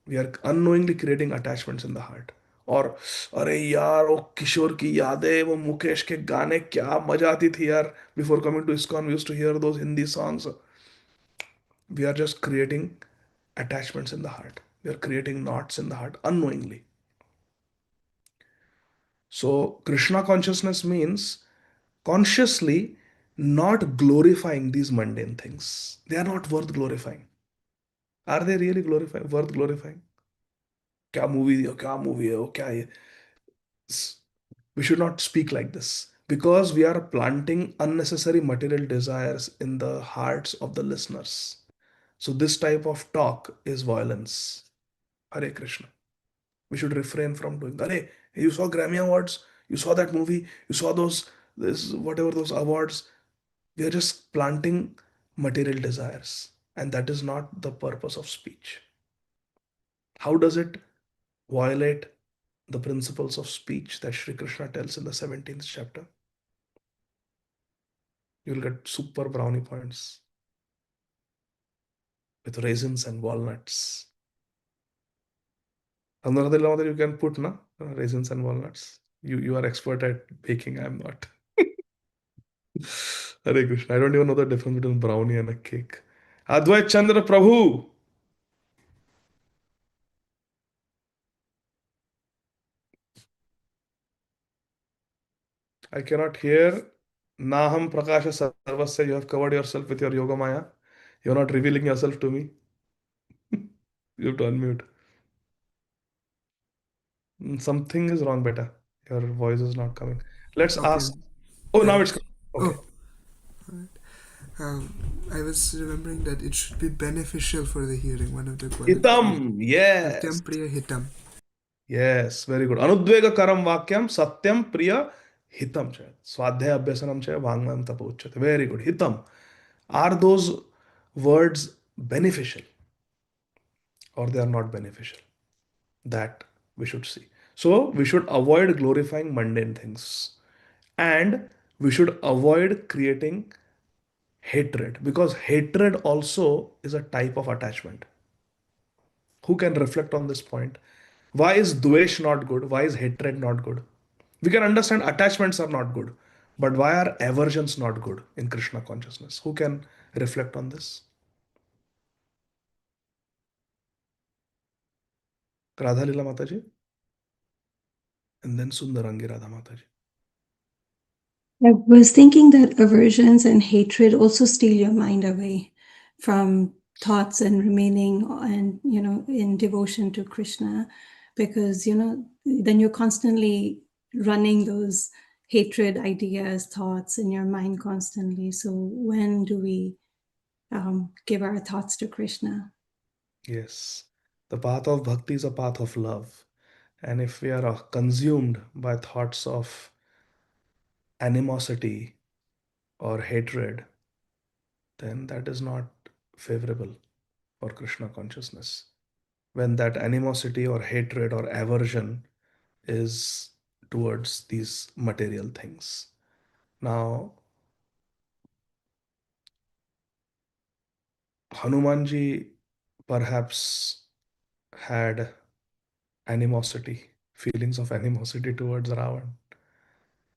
We are unknowingly creating attachments in the heart. और अरे यार वो किशोर की यादें, वो मुकेश के गाने, क्या मजा आती थी यार. Before coming to ISKCON, we used to hear those Hindi songs. We are just creating attachments in the heart. We are creating knots in the heart unknowingly. So Krishna consciousness means consciously not glorifying these mundane things. They are not worth glorifying. Are they really worth glorifying? क्या movie क्या movie है वो क्या ये. We should not speak like this because we are planting unnecessary material desires in the hearts of the listeners. So this type of talk is violence. Hare Krishna. We should refrain from doing. Hare, you saw Grammy Awards, you saw that movie, you saw whatever those awards. We are just planting material desires, and that is not the purpose of speech. How does it violate the principles of speech that Sri Krishna tells in the 17th chapter? You will get super brownie points with raisins and walnuts. Another law that you can put, na? Raisins and walnuts. You are expert at baking, I am not. Hare Krishna. I don't even know the difference between brownie and a cake. Advait Chandra Prabhu. I cannot hear. Naham Prakasha Sarvasya. You have covered yourself with your Yoga Maya. You're not revealing yourself to me. You have to unmute. Something is wrong, beta. Your voice is not coming. Let's Okay. ask. Oh, now it's Thanks. coming. Okay. Alright. I was remembering that it should be beneficial for the hearing. One of the qualities. Hitam. Yes. Satyam Priya Hitam. Yes. Very good. Anudvega karam vakyam satyam priya hitam cha. Swadhyaya abhyasanam cha vangmayam tapochyate. Very good. Hitam. Are those words beneficial or they are not beneficial? That we should see. So we should avoid glorifying mundane things, and we should avoid creating hatred, because hatred also is a type of attachment. Who can reflect on this point? Why is dvesh not good? Why is hatred not good? We can understand attachments are not good, but why are aversions not good in Krishna consciousness? Who can reflect on this? Radha Lila Mataji, and then Sundarangi Radha Mataji. I was thinking that aversions and hatred also steal your mind away from thoughts and remaining and in devotion to Krishna, because then you're constantly running those hatred ideas, thoughts in your mind constantly. So when do we give our thoughts to Krishna? Yes, the path of bhakti is a path of love. And if we are consumed by thoughts of animosity or hatred, then that is not favorable for Krishna consciousness. When that animosity or hatred or aversion is towards these material things. Now, Hanumanji perhaps had animosity, feelings of animosity towards Ravan,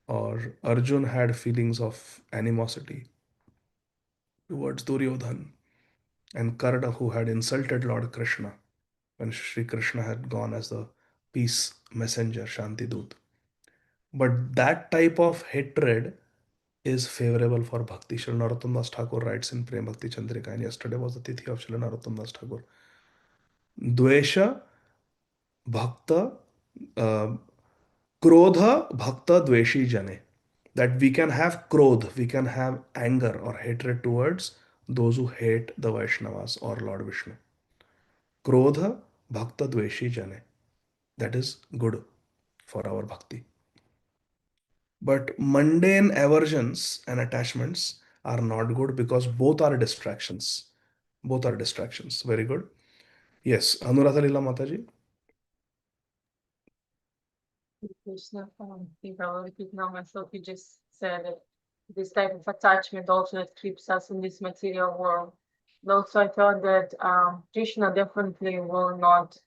or Arjun had feelings of animosity towards Duryodhan, and Karna, who had insulted Lord Krishna when Sri Krishna had gone as the peace messenger, Shanti Dut. But that type of hatred is favorable for bhakti. Sri Narottam Das Thakur writes in Prem Bhakti Chandrika, and yesterday was the Tithi of Sri Narottam Das Thakur. Dvesha Bhakta, uh, Krodha Bhakta Dveshi Jane. That we can have krodh, we can have anger or hatred towards those who hate the Vaishnavas or Lord Vishnu. Krodha Bhakta Dveshi Jane. That is good for our bhakti. But mundane aversions and attachments are not good, because both are distractions. Both are distractions. Very good. Yes, Anuradha Lila Mataji. Krishna, I think I will repeat now myself. You just said that this type of attachment also that keeps us in this material world. And also, I thought that Krishna definitely will not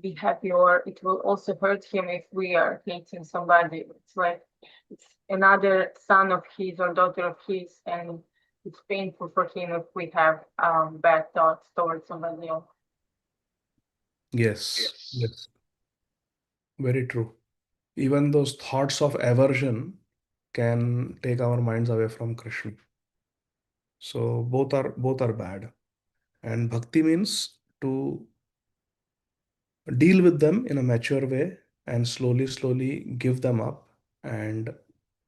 be happy, or it will also hurt him if we are hating somebody. It's like it's another son of his or daughter of his, and it's painful for him if we have bad thoughts towards somebody else. Yes, yes, very true. Even those thoughts of aversion can take our minds away from Krishna. So both are bad. And bhakti means to deal with them in a mature way and slowly, slowly give them up. And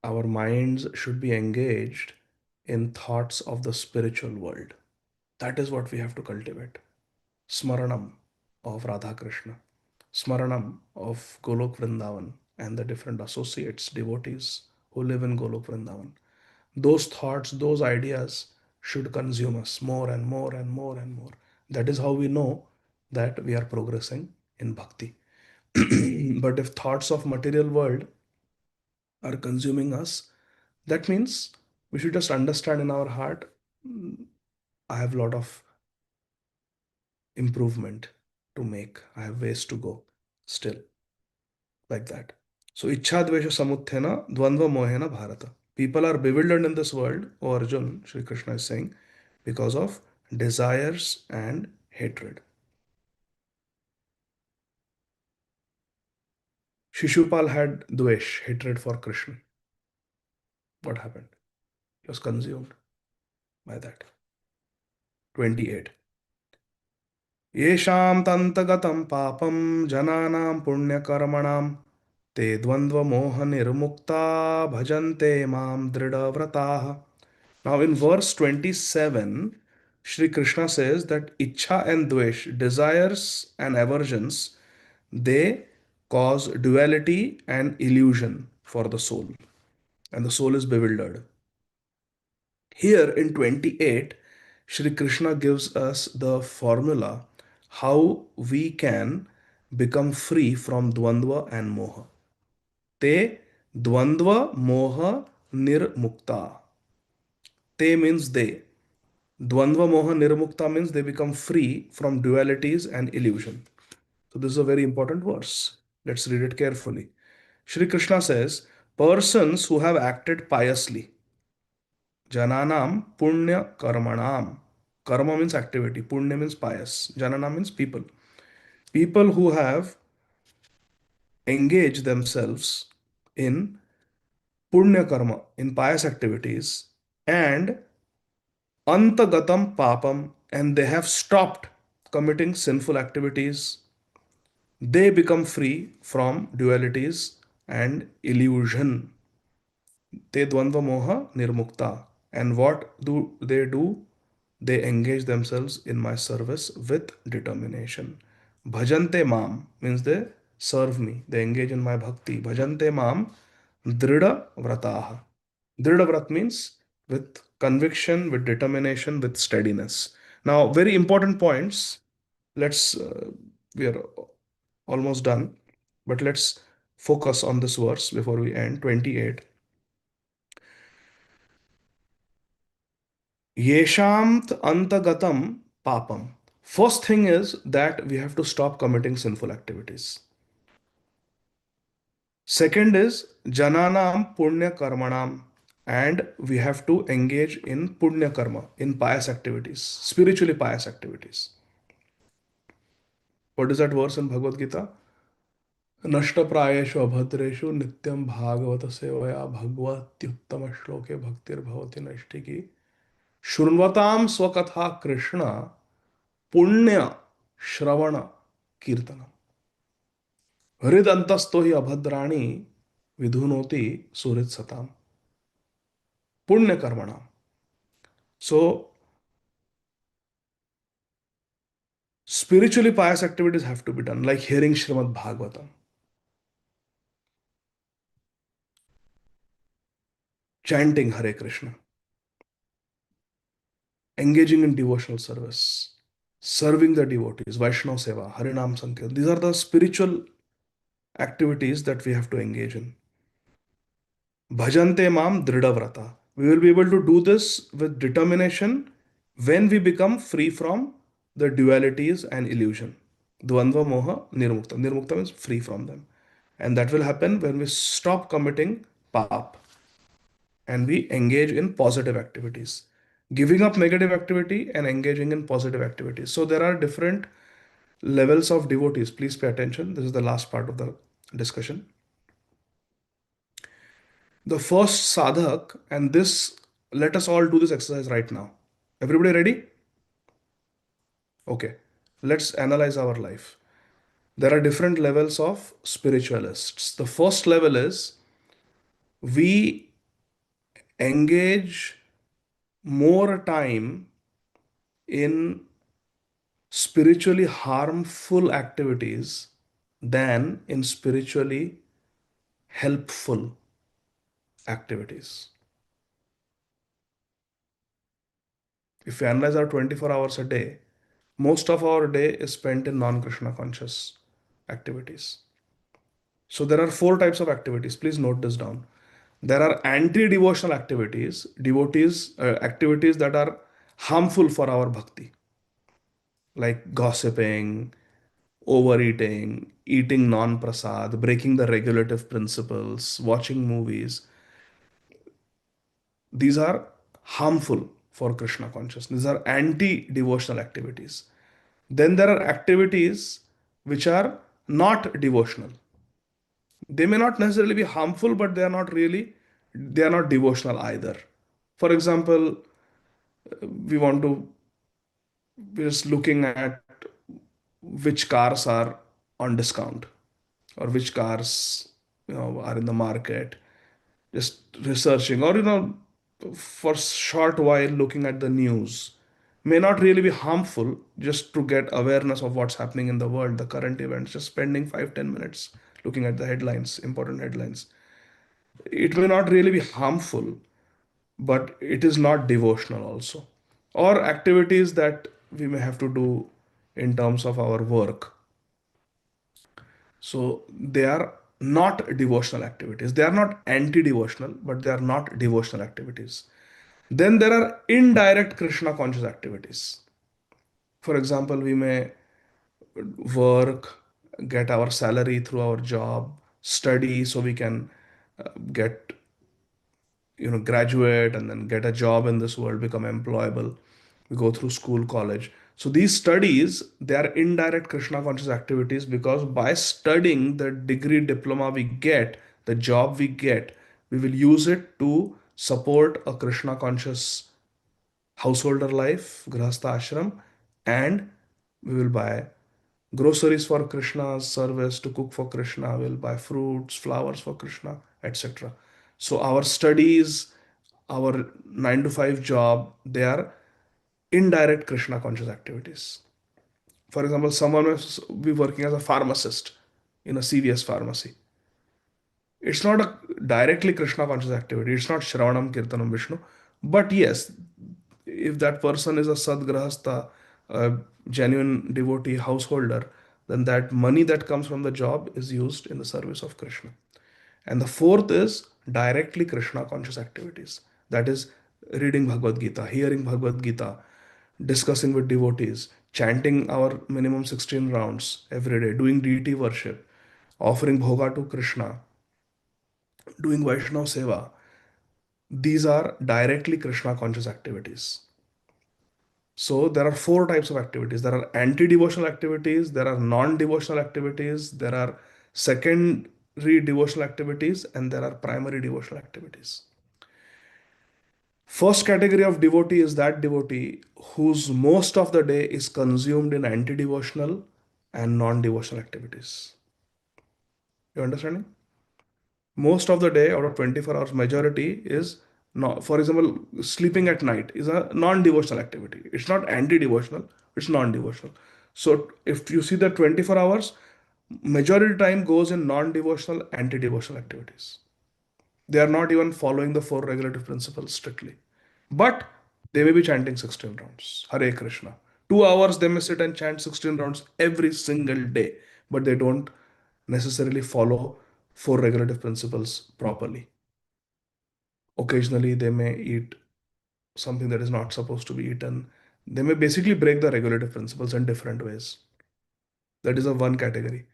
our minds should be engaged in thoughts of the spiritual world. That is what we have to cultivate. Smaranam of Radha Krishna, Smaranam of Golok Vrindavan and the different associates, devotees who live in Golok Vrindavan. Those thoughts, those ideas should consume us more and more and more and more. That is how we know that we are progressing in bhakti. But if thoughts of material world are consuming us, that means we should just understand in our heart, I have a lot of improvement to make. I have ways to go still, like that. So Ichha Dvesha Samuthena Dvandva Mohena Bharata. People are bewildered in this world, O Arjun, Sri Krishna is saying, because of desires and hatred. Shishupal had Dvesh, hatred for Krishna. What happened? He was consumed by that. 28. येषां तन्तगतं पापं जनानां पुण्यकर्मणां ते द्वन्द्वमोहनिर्मुक्ता भजन्ते मां दृढव्रताः. Now in verse 27, Shri Krishna says that Ichha and Dvesh, desires and aversions, they cause duality and illusion for the soul, and the soul is bewildered. Here in 28, Shri Krishna gives us the formula how we can become free from dvandva and moha. Te dvandva moha nirmukta. Te means they. Dvandva moha nirmukta means they become free from dualities and illusion. So this is a very important verse. Let's read it carefully. Shri Krishna says, persons who have acted piously, jananam punya karmanam. Karma means activity, punya means pious, janana means people. People who have engaged themselves in punya karma, in pious activities, and antagatam papam, and they have stopped committing sinful activities, they become free from dualities and illusion. Te dvandva moha nirmukta. And what do they do? They engage themselves in my service with determination. Bhajante mam means they serve me. They engage in my bhakti. Bhajante mam drida vrataha. Drida vrat means with conviction, with determination, with steadiness. Now, very important points. Let's, we are almost done, but let's focus on this verse before we end. 28. Yeshamt antagatam papam. First thing is that we have to stop committing sinful activities. Second is jananam punya karmanam, and we have to engage in punya karma, in pious activities, spiritually pious activities. What is that verse in Bhagavad Gita? नष्टप्रायेषु अभद्रेषु नित्यं भागवत सेवया भगवत्युत्तम श्लोके भक्तिर्भवति नैष्ठिकी शृण्वतां स्वकथा कृष्ण पुण्य श्रवण कीर्तनम हृदंतस्थो हि अभद्राणि विधुनोति सुहृद सताम पुण्य कर्मणाम. So spiritually pious activities have to be done, like hearing Srimad Bhagavatam, chanting Hare Krishna, engaging in devotional service, serving the devotees, Vaishnava Seva, Harinam Sankirtan. These are the spiritual activities that we have to engage in. Bhajante mam drida. We will be able to do this with determination when we become free from the dualities and illusion. Dvandva moha nirmukta. Nirmukta means free from them. And that will happen when we stop committing pap and we engage in positive activities. Giving up negative activity and engaging in positive activities. So there are different levels of devotees. Please pay attention. This is the last part of the discussion. The first sadhak, and this, let us all do this exercise right now. Everybody ready? Okay, let's analyze our life. There are different levels of spiritualists. The first level is we engage more time in spiritually harmful activities than in spiritually helpful activities. If we analyze our 24 hours a day, most of our day is spent in non-Krishna conscious activities. So there are 4 types of activities. Please note this down. There are anti-devotional activities, activities that are harmful for our bhakti, like gossiping, overeating, eating non-prasad, breaking the regulative principles, watching movies. These are harmful for Krishna consciousness. These are anti-devotional activities. Then there are activities which are not devotional. They may not necessarily be harmful, but they are not devotional either. For example, we're just looking at which cars are on discount or which cars are in the market, just researching, or for short while looking at the news may not really be harmful, just to get awareness of what's happening in the world, the current events, just spending 5-10 minutes looking at the headlines, important headlines. It may not really be harmful, but it is not devotional also. Or activities that we may have to do in terms of our work. So they are not devotional activities. They are not anti-devotional, but they are not devotional activities. Then there are indirect Krishna conscious activities. For example, we may work, get our salary through our job, study so we can get, graduate and then get a job in this world, become employable. We go through school, college. So these studies, they are indirect Krishna conscious activities because by studying the degree diploma we get, the job we get, we will use it to support a Krishna conscious householder life, grahastha ashram, and we will buy groceries for Krishna's service to cook for Krishna, we'll buy fruits, flowers for Krishna, etc. So our studies, our 9 to 5 job, they are indirect Krishna conscious activities. For example, someone will be working as a pharmacist in a CVS pharmacy. It's not a directly Krishna conscious activity. It's not Shravanam, Kirtanam, Vishnu. But yes, if that person is a Sadgrahastha, a genuine devotee householder, then that money that comes from the job is used in the service of Krishna. And the fourth is directly Krishna conscious activities. That is reading Bhagavad Gita, hearing Bhagavad Gita, discussing with devotees, chanting our minimum 16 rounds every day, doing deity worship, offering bhoga to Krishna, doing Vaishnava Seva. These are directly Krishna conscious activities. So there are four types of activities. There are anti-devotional activities, there are non-devotional activities, there are secondary devotional activities, and there are primary devotional activities. First category of devotee is that devotee whose most of the day is consumed in anti-devotional and non-devotional activities. You understanding? Most of the day out of 24 hours, majority is not, for example, sleeping at night is a non-devotional activity. It's not anti-devotional, it's non-devotional. So if you see the 24 hours, majority time goes in non-devotional, anti-devotional activities. They are not even following the four regulative principles strictly. But they may be chanting 16 rounds. Hare Krishna. 2 hours they may sit and chant 16 rounds every single day, but they don't necessarily follow four regulative principles properly. Occasionally they may eat something that is not supposed to be eaten. They may basically break the regulative principles in different ways. That is a one category.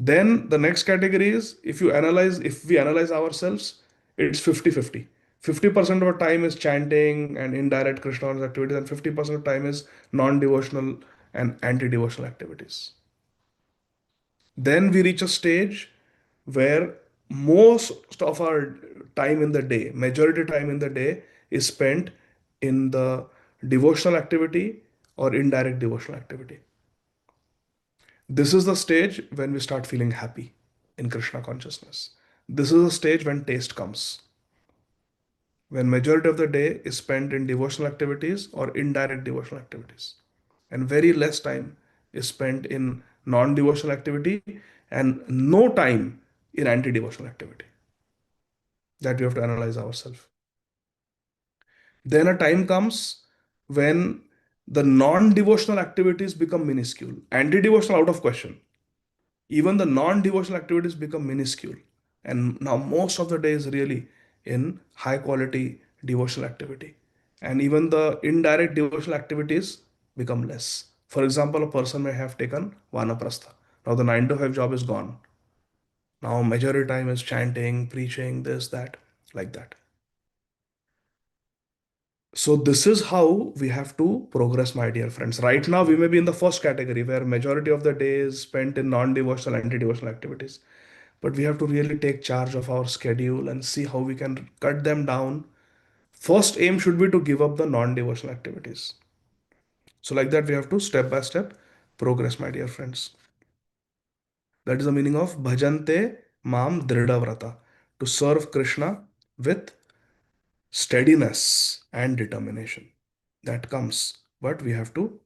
Then the next category is if we analyze ourselves, it's 50-50. 50% of our time is chanting and indirect Krishna activities, and 50% of time is non-devotional and anti-devotional activities. Then we reach a stage where most of our time in the day, majority time in the day, is spent in the devotional activity or indirect devotional activity. This is the stage when we start feeling happy in Krishna consciousness. This is the stage when taste comes. When majority of the day is spent in devotional activities or indirect devotional activities. And very less time is spent in non-devotional activity and no time in anti-devotional activity. That we have to analyze ourselves. Then a time comes when the non-devotional activities become minuscule. Anti-devotional out of question. Even the non-devotional activities become minuscule. And now most of the day is really in high quality devotional activity. And even the indirect devotional activities become less. For example, a person may have taken vanaprastha. Now the 9 to 5 job is gone. Now majority time is chanting, preaching, this, that, like that. So this is how we have to progress, my dear friends. Right now, we may be in the first category where majority of the day is spent in non-devotional, anti-devotional activities. But we have to really take charge of our schedule and see how we can cut them down. First aim should be to give up the non-devotional activities. So like that, we have to step by step progress, my dear friends. That is the meaning of bhajante mam dridhavrata, to serve Krishna with steadiness and determination. That comes, but we have to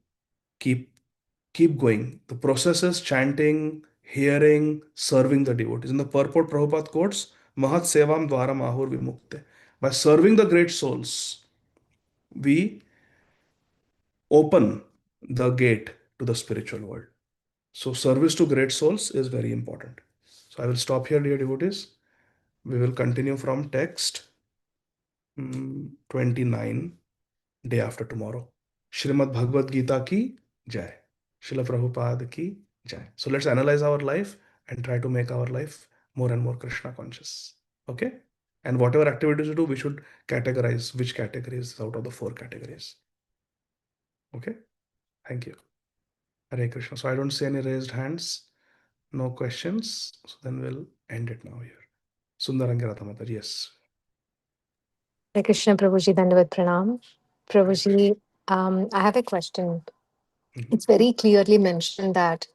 keep going. The process is chanting, hearing, serving the devotees. In the purport, Prabhupada quotes, Mahat Sevam Dwaram Ahur Vimukte. By serving the great souls, we open the gate to the spiritual world. So service to great souls is very important. So I will stop here, dear devotees. We will continue from text 29 day after tomorrow. Shrimad Bhagavad Gita ki jai. Srila Prabhupada ki jai. So let's analyze our life and try to make our life more and more Krishna conscious. Okay? And whatever activities we do, we should categorize which categories out of the 4 categories. Okay? Thank you. Hare Krishna. So I don't see any raised hands, no questions. So then we'll end it now here. Sundarangiratha Mataji, yes. Hare Krishna, Prabhuji, Dandavat Pranam. Prabhuji, I have a question. It's very clearly mentioned that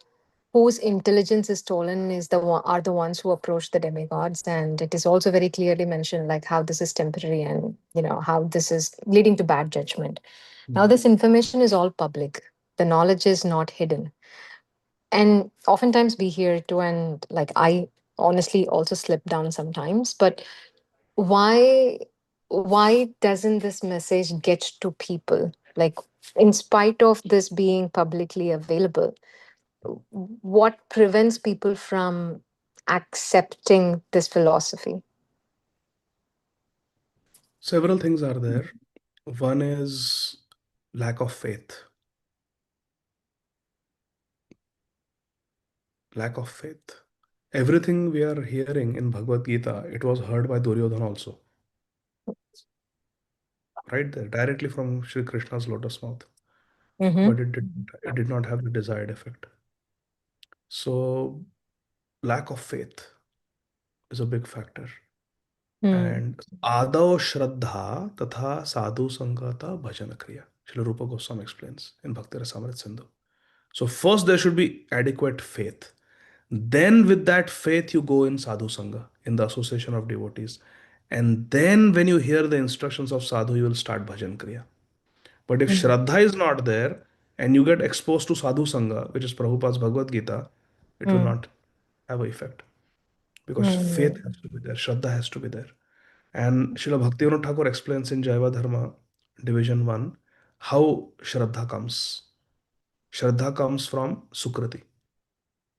whose intelligence is stolen is are the ones who approach the demigods, and it is also very clearly mentioned like how this is temporary and how this is leading to bad judgment. Now this information is all public. The knowledge is not hidden, and oftentimes we hear it too, and like I honestly also slip down sometimes. But why doesn't this message get to people, like in spite of this being publicly available? What prevents people from accepting this philosophy? Several things are there. One is lack of faith. Lack of faith. Everything we are hearing in Bhagavad Gita, it was heard by Duryodhana also. Right there, directly from Sri Krishna's lotus mouth. But it did not have the desired effect. So lack of faith is a big factor. And Ādau Shraddha Tatha Sadhu Sangata Bhajan Kriya. Srila Rupa Goswami explains in Bhakti Rasamrita Sindhu. So first there should be adequate faith. Then with that faith you go in Sadhu Sangha, in the association of devotees. And then when you hear the instructions of Sadhu, you will start Bhajan Kriya. But if Shraddha is not there and you get exposed to Sadhu Sangha, which is Prabhupada's Bhagavad Gita, it will not have an effect. Because faith has to be there, Shraddha has to be there. And Srila Bhaktivinoda Thakur explains in Jaiva Dharma, Division 1, how Shraddha comes. Shraddha comes from Sukriti.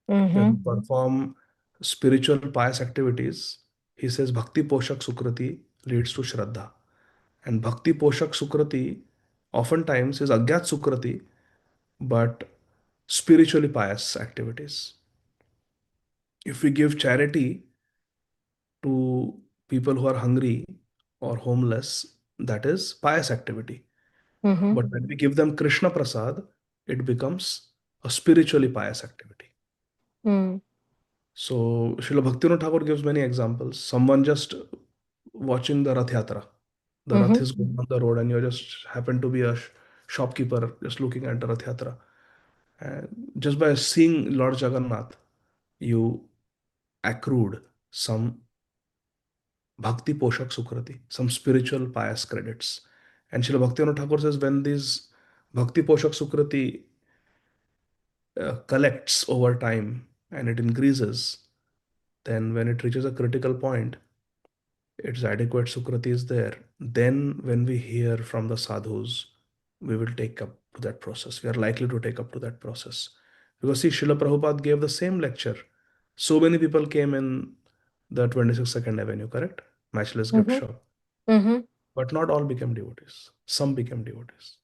When we perform spiritual pious activities, he says Bhakti Poshak Sukriti leads to Shraddha. And Bhakti Poshak Sukriti oftentimes is Agyat Sukriti, but spiritually pious activities. If we give charity to people who are hungry or homeless, that is pious activity. But when we give them Krishna Prasad, it becomes a spiritually pious activity. So Srila Bhaktivinoda Thakur gives many examples. Someone just watching the Rath Yatra. The Rath is going on the road and you just happen to be a shopkeeper just looking at the Rath Yatra. And just by seeing Lord Jagannath, you accrued some Bhakti Poshak Sukriti, some spiritual pious credits. And Srila Bhaktivinoda Thakur says when these Bhakti Poshak Sukriti collects over time and it increases, then when it reaches a critical point, its adequate Sukriti is there. Then when we hear from the sadhus, we will take up to that process. We are likely to take up to that process. Because see, Srila Prabhupada gave the same lecture. So many people came in the 26 Second Avenue, correct? Matchless gift shop. But not all became devotees. Some became devotees.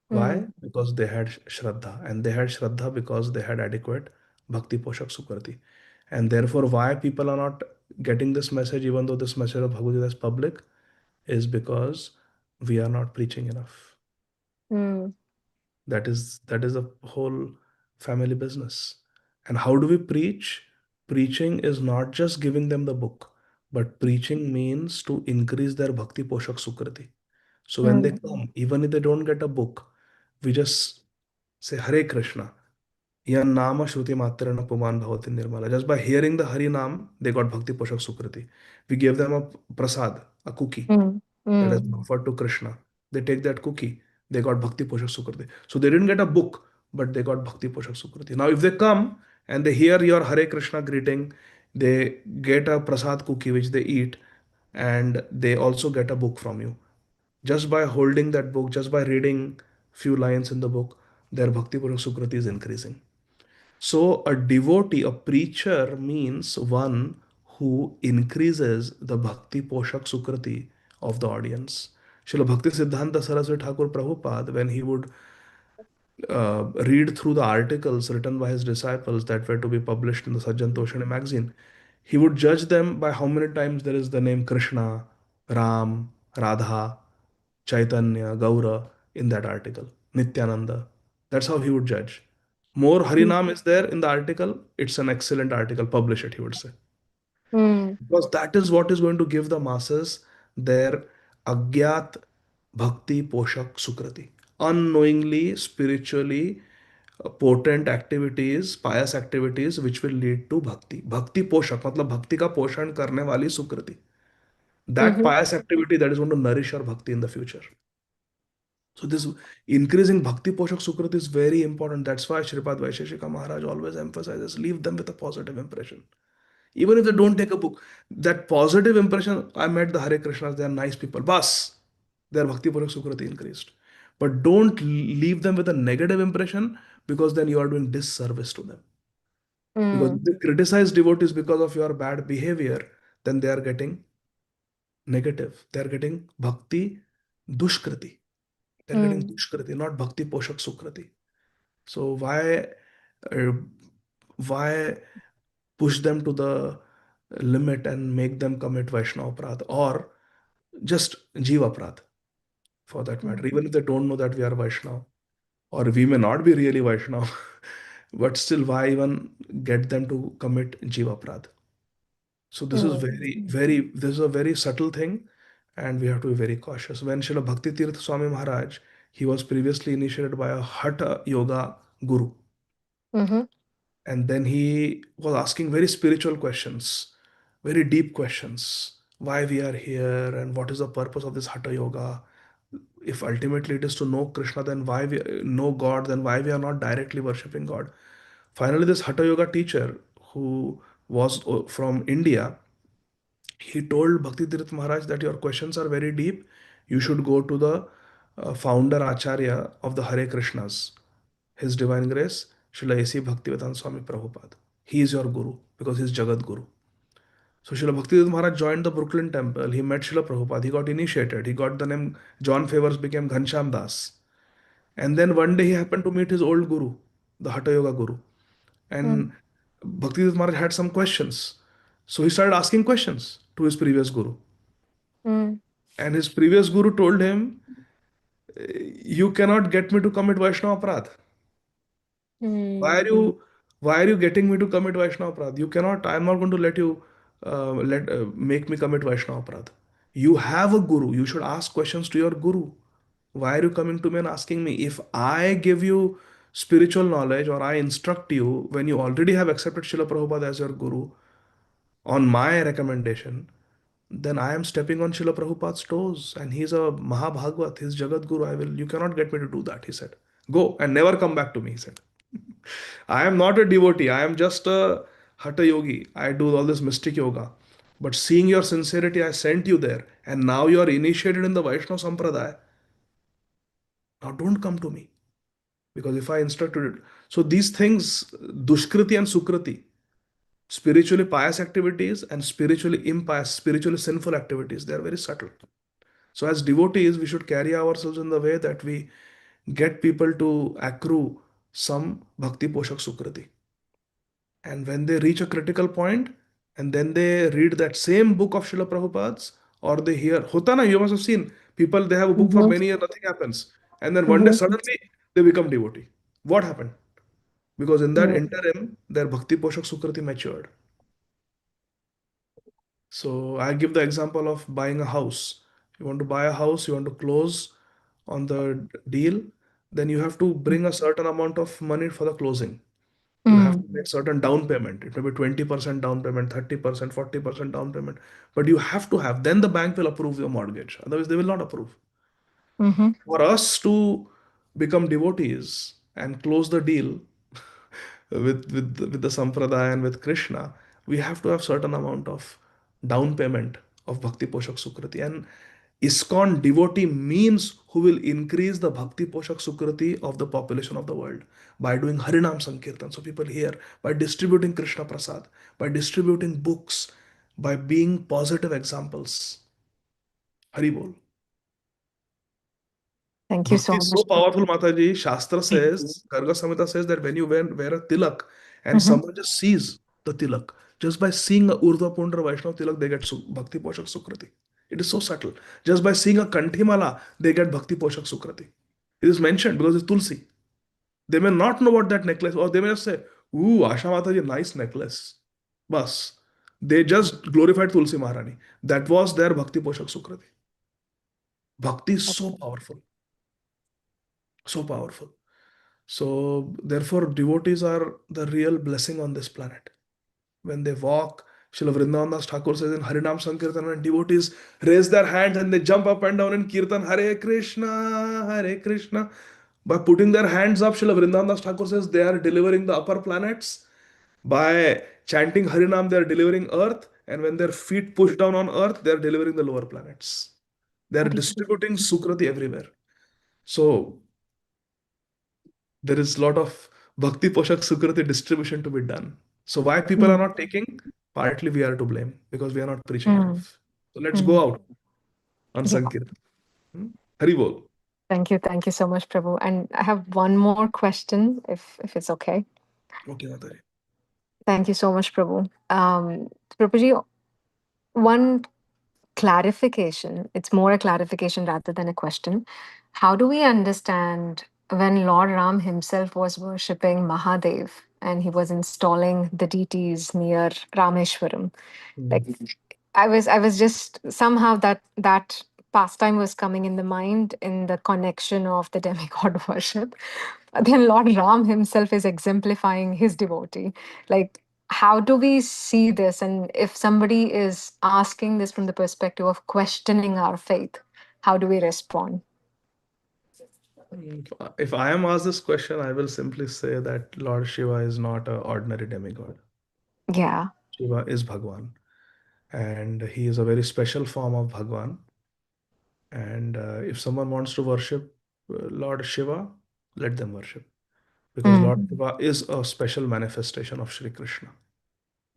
Why? Because they had Shraddha. And they had Shraddha because they had adequate Bhakti Poshak Sukriti. And therefore, why people are not getting this message, even though this message of Bhagavad Gita is public, is because we are not preaching enough. That is a whole family business. And how do we preach? Preaching is not just giving them the book, but preaching means to increase their Bhakti Poshak Sukriti. So when they come, even if they don't get a book, we just say Hare Krishna. Yan Nama Shruti Matrana Puman Bhavati Nirmala. Just by hearing the Hari Nam, they got Bhakti Poshak Sukriti. We gave them a prasad, a cookie that has been offered to Krishna. They take that cookie, they got Bhakti Poshak Sukriti. So they didn't get a book, but they got Bhakti Poshak Sukriti. Now if they come and they hear your Hare Krishna greeting, they get a prasad cookie which they eat, and they also get a book from you. Just by holding that book, just by reading few lines in the book, their Bhakti Poshak Sukriti is increasing. So a devotee, a preacher means one who increases the Bhakti Poshak Sukriti of the audience. Srila Bhakti Siddhanta Saraswati Thakur Prabhupada, when he would read through the articles written by his disciples that were to be published in the Sajjan Toshani magazine, he would judge them by how many times there is the name Krishna, Ram, Radha, Chaitanya, Gaura in that article, Nityananda. That's how he would judge. More Harinam is there in the article, it's an excellent article, publish it, he would say. Mm. Because that is what is going to give the masses their Agyat Bhakti Poshak Sukriti. Unknowingly, spiritually potent activities, pious activities which will lead to bhakti. Bhakti poshak, मतलब भक्ति का पोषण करने वाली सुकृति. That Mm-hmm. pious activity that is going to nourish your bhakti in the future. So this increasing bhakti poshak sukriti is very important. That's why Shripad Vaisheshika Maharaj always emphasizes leave them with a positive impression. Even if they don't take a book, that positive impression, I met the Hare Krishnas, they are nice people. Bas, their bhakti poshak sukriti increased. But don't leave them with a negative impression because then you are doing disservice to them. Because if Mm. they criticize devotees because of your bad behavior, then they are getting negative. They are getting bhakti dushkriti. They're getting Mm. dushkriti, not bhakti poshak sukriti. So uh, why push them to the limit and make them commit Vaishnava Prad or just Jiva Prad for that matter, even if they don't know that we are Vaishnava or we may not be really Vaishnava, but still, why even get them to commit Jiva Prad? So this is Mm. this is a very subtle thing, and we have to be very cautious. When Srila Bhakti Tirtha Swami Maharaj, he was previously initiated by a Hatha Yoga guru, Mm-hmm. and then he was asking very spiritual questions, very deep questions. Why we are here and what is the purpose of this Hatha Yoga? If ultimately it is to know Krishna, then why we know God, then why we are not directly worshipping God? Finally, this Hatha Yoga teacher who was from India, he told Bhakti Tirth Maharaj that your questions are very deep. You should go to the founder Acharya of the Hare Krishnas, His Divine Grace, Srila A.C. Bhaktivedanta Swami Prabhupada. He is your guru because he is Jagat Guru. So Srila Bhaktivedanta Maharaj joined the Brooklyn temple. He met Srila Prabhupada. He got initiated. He got the name John Favors became Ghanshyam Das. And then one day he happened to meet his old guru, the Hatha Yoga guru. Mm. And Bhaktivedanta Maharaj had some questions. So he started asking questions to his previous guru. Mm. And his previous guru told him, you cannot get me to commit Vaishnava Aparadh. Why are Mm. you getting me to commit Vaishnava Aparadh? You cannot, I am not going to let you make me commit Vaishnava Aparadh. You have a guru. You should ask questions to your guru. Why are you coming to me and asking me? If I give you spiritual knowledge or I instruct you when you already have accepted Srila Prabhupada as your guru on my recommendation, then I am stepping on Srila Prabhupada's toes and he's a Mahabhagvat, he's Jagat Guru. You cannot get me to do that, he said. Go and never come back to me, he said. I am not a devotee, I am just a Hatha yogi. I do all this mystic yoga. But seeing your sincerity, I sent you there. And now you are initiated in the Vaishnava Sampradaya. Now don't come to me. Because if I instructed it. So these things, Dushkriti and Sukriti, spiritually pious activities and spiritually impious, spiritually sinful activities, they are very subtle. So, as devotees, we should carry ourselves in the way that we get people to accrue some Bhakti Poshak Sukriti. And when they reach a critical point, and then they read that same book of Srila Prabhupada's, or they hear, Hota na, you must have seen people, they have a book for Mm-hmm. many years, nothing happens. And then one day Mm-hmm. suddenly they become devotee. What happened? Because in that Mm. interim, their Bhakti Poshak Sukriti matured. So I give the example of buying a house. You want to buy a house, you want to close on the deal, then you have to bring a certain amount of money for the closing. You have Mm. to make certain down payment. It may be 20% down payment, 30%, 40% down payment. But you have to have, then the bank will approve your mortgage. Otherwise, they will not approve. Mm-hmm. For us to become devotees and close the deal with the sampradaya and with Krishna, we have to have certain amount of down payment of Bhakti Poshak Sukriti. And ISKCON devotee means who will increase the Bhakti Poshak Sukriti of the population of the world by doing Harinam Sankirtan. So people hear, by distributing Krishna Prasad, by distributing books, by being positive examples. Hari Bol. Thank you so Bhakti is so much, Prabhu. powerful, Mataji. Shastra says, Garga Samhita says that when you wear a tilak and Mhm. someone just sees the tilak, just by seeing a Urdhva Pundra Vaishnava tilak, they get Bhakti Poshak Sukriti. It is so subtle. Just by seeing a Kanthimala, they get Bhakti Poshak Sukriti. It is mentioned because it's Tulsi. They may not know what that necklace, or they may just say, ooh, Asha Mataji, nice necklace. Bas. They just glorified Tulsi Maharani. That was their Bhakti Poshak Sukriti. Bhakti is so powerful. So powerful. So, therefore, devotees are the real blessing on this planet. When they walk, Srila Vrindavan Das Thakur says in Harinam Sankirtan, when devotees raise their hands and they jump up and down in Kirtan, Hare Krishna, Hare Krishna. By putting their hands up, Srila Vrindavan Das Thakur says they are delivering the upper planets. By chanting Harinam, they are delivering earth. And when their feet push down on earth, they are delivering the lower planets. They are distributing Sukrati everywhere. So, there is a lot of Bhakti Poshak Sukriti distribution to be done. So why people are not taking? Partly we are to blame because we are not preaching Mm. enough. So let's go out on Yeah. Sankirtan. Hari Bol. Thank you so much, Prabhu. And I have one more question, if it's okay. Okay, Mataji. Thank you so much, Prabhu. Prabhuji, one clarification. It's more a clarification rather than a question. How do we understand when Lord Ram himself was worshipping Mahadev and he was installing the deities near Rameshwaram? Like I was just somehow that pastime was coming in the mind in the connection of the demigod worship. Then Lord Ram himself is exemplifying his devotee. Like, how do we see this? And if somebody is asking this from the perspective of questioning our faith, how do we respond? If I am asked this question, I will simply say that Lord Shiva is not an ordinary demigod. Yeah. Shiva is Bhagwan. And he is a very special form of Bhagwan. And if someone wants to worship Lord Shiva, let them worship. Because Lord Shiva is a special manifestation of Sri Krishna.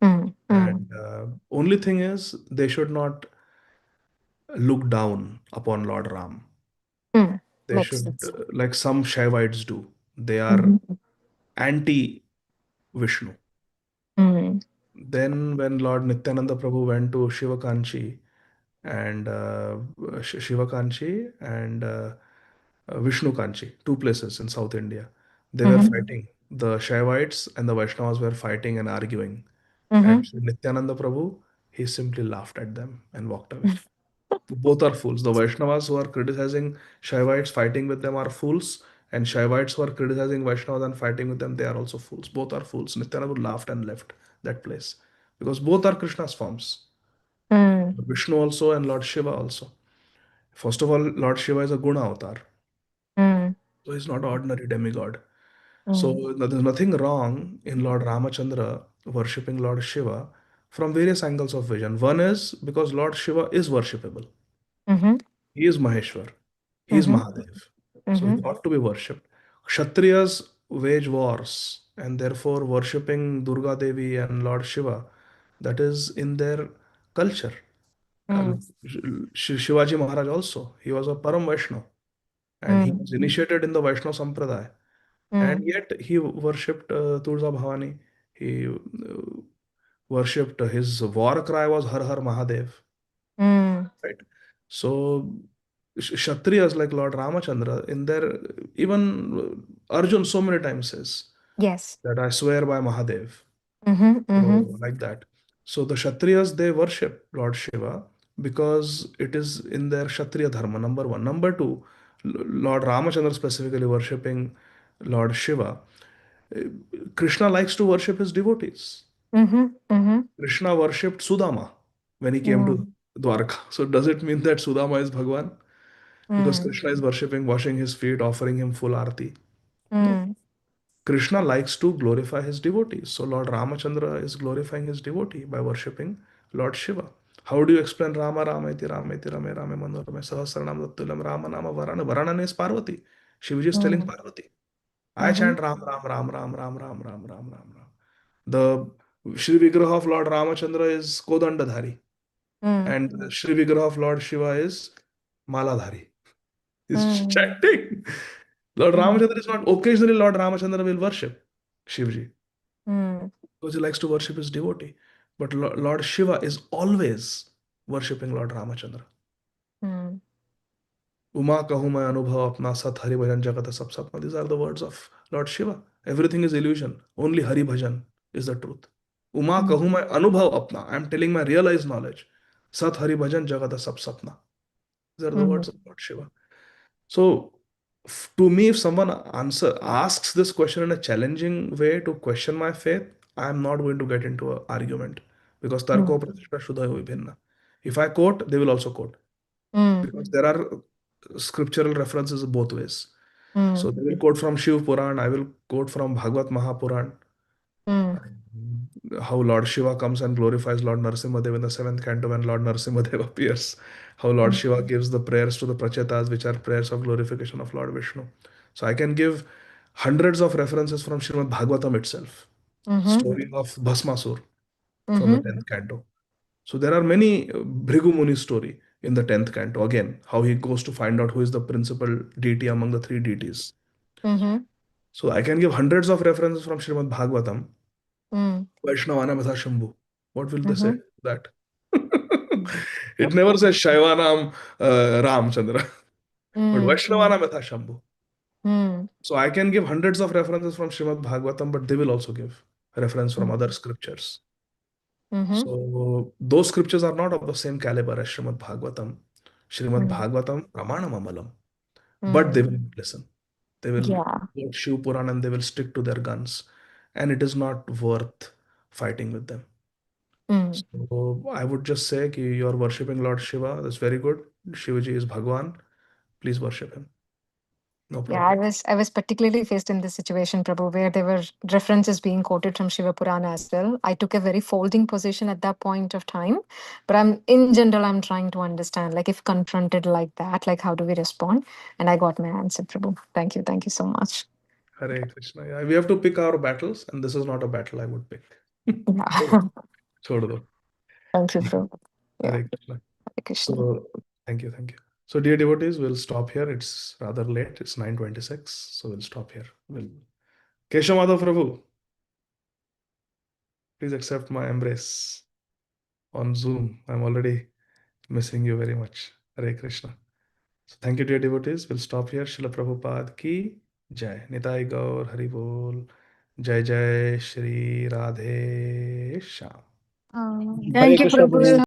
And only thing is, they should not look down upon Lord Ram. They Makes should, sense. like some Shaivites do, they are anti Vishnu. Then, when Lord Nityananda Prabhu went to Shivakanchi and Shivakanchi and Vishnu Kanchi, two places in South India, they were fighting. The Shaivites and the Vaishnavas were fighting and arguing. And Sri Nityananda Prabhu, he simply laughed at them and walked away. Both are fools. The Vaishnavas who are criticizing Shaivites fighting with them are fools, and Shaivites who are criticizing Vaishnavas and fighting with them, they are also fools. Both are fools. Nityananda laughed and left that place because both are Krishna's forms. Vishnu also and Lord Shiva also. First of all, Lord Shiva is a Guna avatar. So he's not an ordinary demigod. So there's nothing wrong in Lord Ramachandra worshipping Lord Shiva from various angles of vision. One is because Lord Shiva is worshipable. He is Maheshwar. He is Mahadev. So he ought to be worshipped. Kshatriyas wage wars and therefore worshipping Durga Devi and Lord Shiva, that is in their culture. Shivaji Maharaj also, he was a Param Vaishnava and he was initiated in the Vaishnava Sampradaya. And yet he worshipped Tulsa Bhavani. He worshipped, his war cry was Har Har Mahadev. Right? So Kshatriyas like Lord Ramachandra, in their, even Arjun so many times says Yes. that I swear by Mahadev. So, like that. So the Kshatriyas, they worship Lord Shiva because it is in their Kshatriya dharma, number one. Number two, Lord Ramachandra specifically worshipping Lord Shiva. Krishna likes to worship his devotees. Krishna worshipped Sudama when he came to Dwarka. So does it mean that Sudama is Bhagwan? Because Krishna is worshipping, washing his feet, offering him full arati. No. Krishna likes to glorify his devotees. So Lord Ramachandra is glorifying his devotee by worshipping Lord Shiva. How do you explain Rama Rameti Rameti Rame Rame Manorame Sahasranam Dattulam Rama Nama Varana? Varana is Parvati. Shivaji is telling Parvati. I chant Ram Ram Ram Ram Ram Ram Ram Ram Ram Ram. The Shri Vigraha of Lord Ramachandra is Kodandadhari. And the Shri Vigraha of Lord Shiva is Maladhari. He's chanting. Lord Ramachandra is not, occasionally Lord Ramachandra will worship Shivaji because he likes to worship his devotee. But Lord Shiva is always worshipping Lord Ramachandra. Uma kahu main anubhav apna sat hari bhajan jagat sab satma. These are the words of Lord Shiva. Everything is illusion. Only Hari bhajan is the truth. Uma kahu main anubhav apna. I am telling my realized knowledge. Sat hari bhajan jagat sab satma. These are the words of Lord Shiva. So, to me, if someone asks this question in a challenging way to question my faith, I am not going to get into an argument because tarko pratishta shuddha vibhinna. If I quote, they will also quote because there are scriptural references both ways. So they will quote from Shiv Puran, I will quote from Bhagavad Mahapuran. How Lord Shiva comes and glorifies Lord Narasimhadev in the 7th canto when Lord Narasimhadev appears. How Lord Shiva gives the prayers to the prachetas, which are prayers of glorification of Lord Vishnu. So I can give hundreds of references from Srimad Bhagavatam itself. Story of Bhasmasur from the 10th canto. So there are many Bhrigu Muni story in the 10th canto. Again, how he goes to find out who is the principal deity among the 3 deities. So I can give hundreds of references from Srimad Bhagavatam. Vaishnavanam Atha Shambhu. What will they say? That it never says Shaivanam Ramchandra, but Vaishnavanam Atha Shambhu. So I can give hundreds of references from Srimad Bhagavatam, but they will also give reference from other scriptures. So those scriptures are not of the same caliber as Srimad Bhagavatam. Srimad Bhagavatam Pramanam Amalam. But they will listen. They will go to Shiv Puran and they will stick to their guns. And it is not worth fighting with them. So I would just say that you are worshipping Lord Shiva. That's very good. Shivaji is Bhagwan. Please worship him. No Yeah, problem. I was particularly faced in this situation, Prabhu, where there were references being quoted from Shiva Purana as well. I took a very folding position at that point of time, but in general, I'm trying to understand, like if confronted like that, like how do we respond? And I got my answer, Prabhu. Thank you so much. Hare Krishna. Yeah, we have to pick our battles, and this is not a battle I would pick. Yeah. Chhod do. Thank you, Prabhu. Yeah. Hare Krishna. Hare Krishna. So thank you. So dear devotees, we'll stop here. It's rather late. It's 9:26. So we'll stop here. Keshav Madhav Prabhu, please accept my embrace on Zoom. I'm already missing you very much. Hare Krishna. So thank you, dear devotees. We'll stop here. Srila Prabhupada ki Jai. Nitai Gaur Hari Bol. Jai Jai Shri Radhe Shyam. Thank you, Krishna, Prabhu.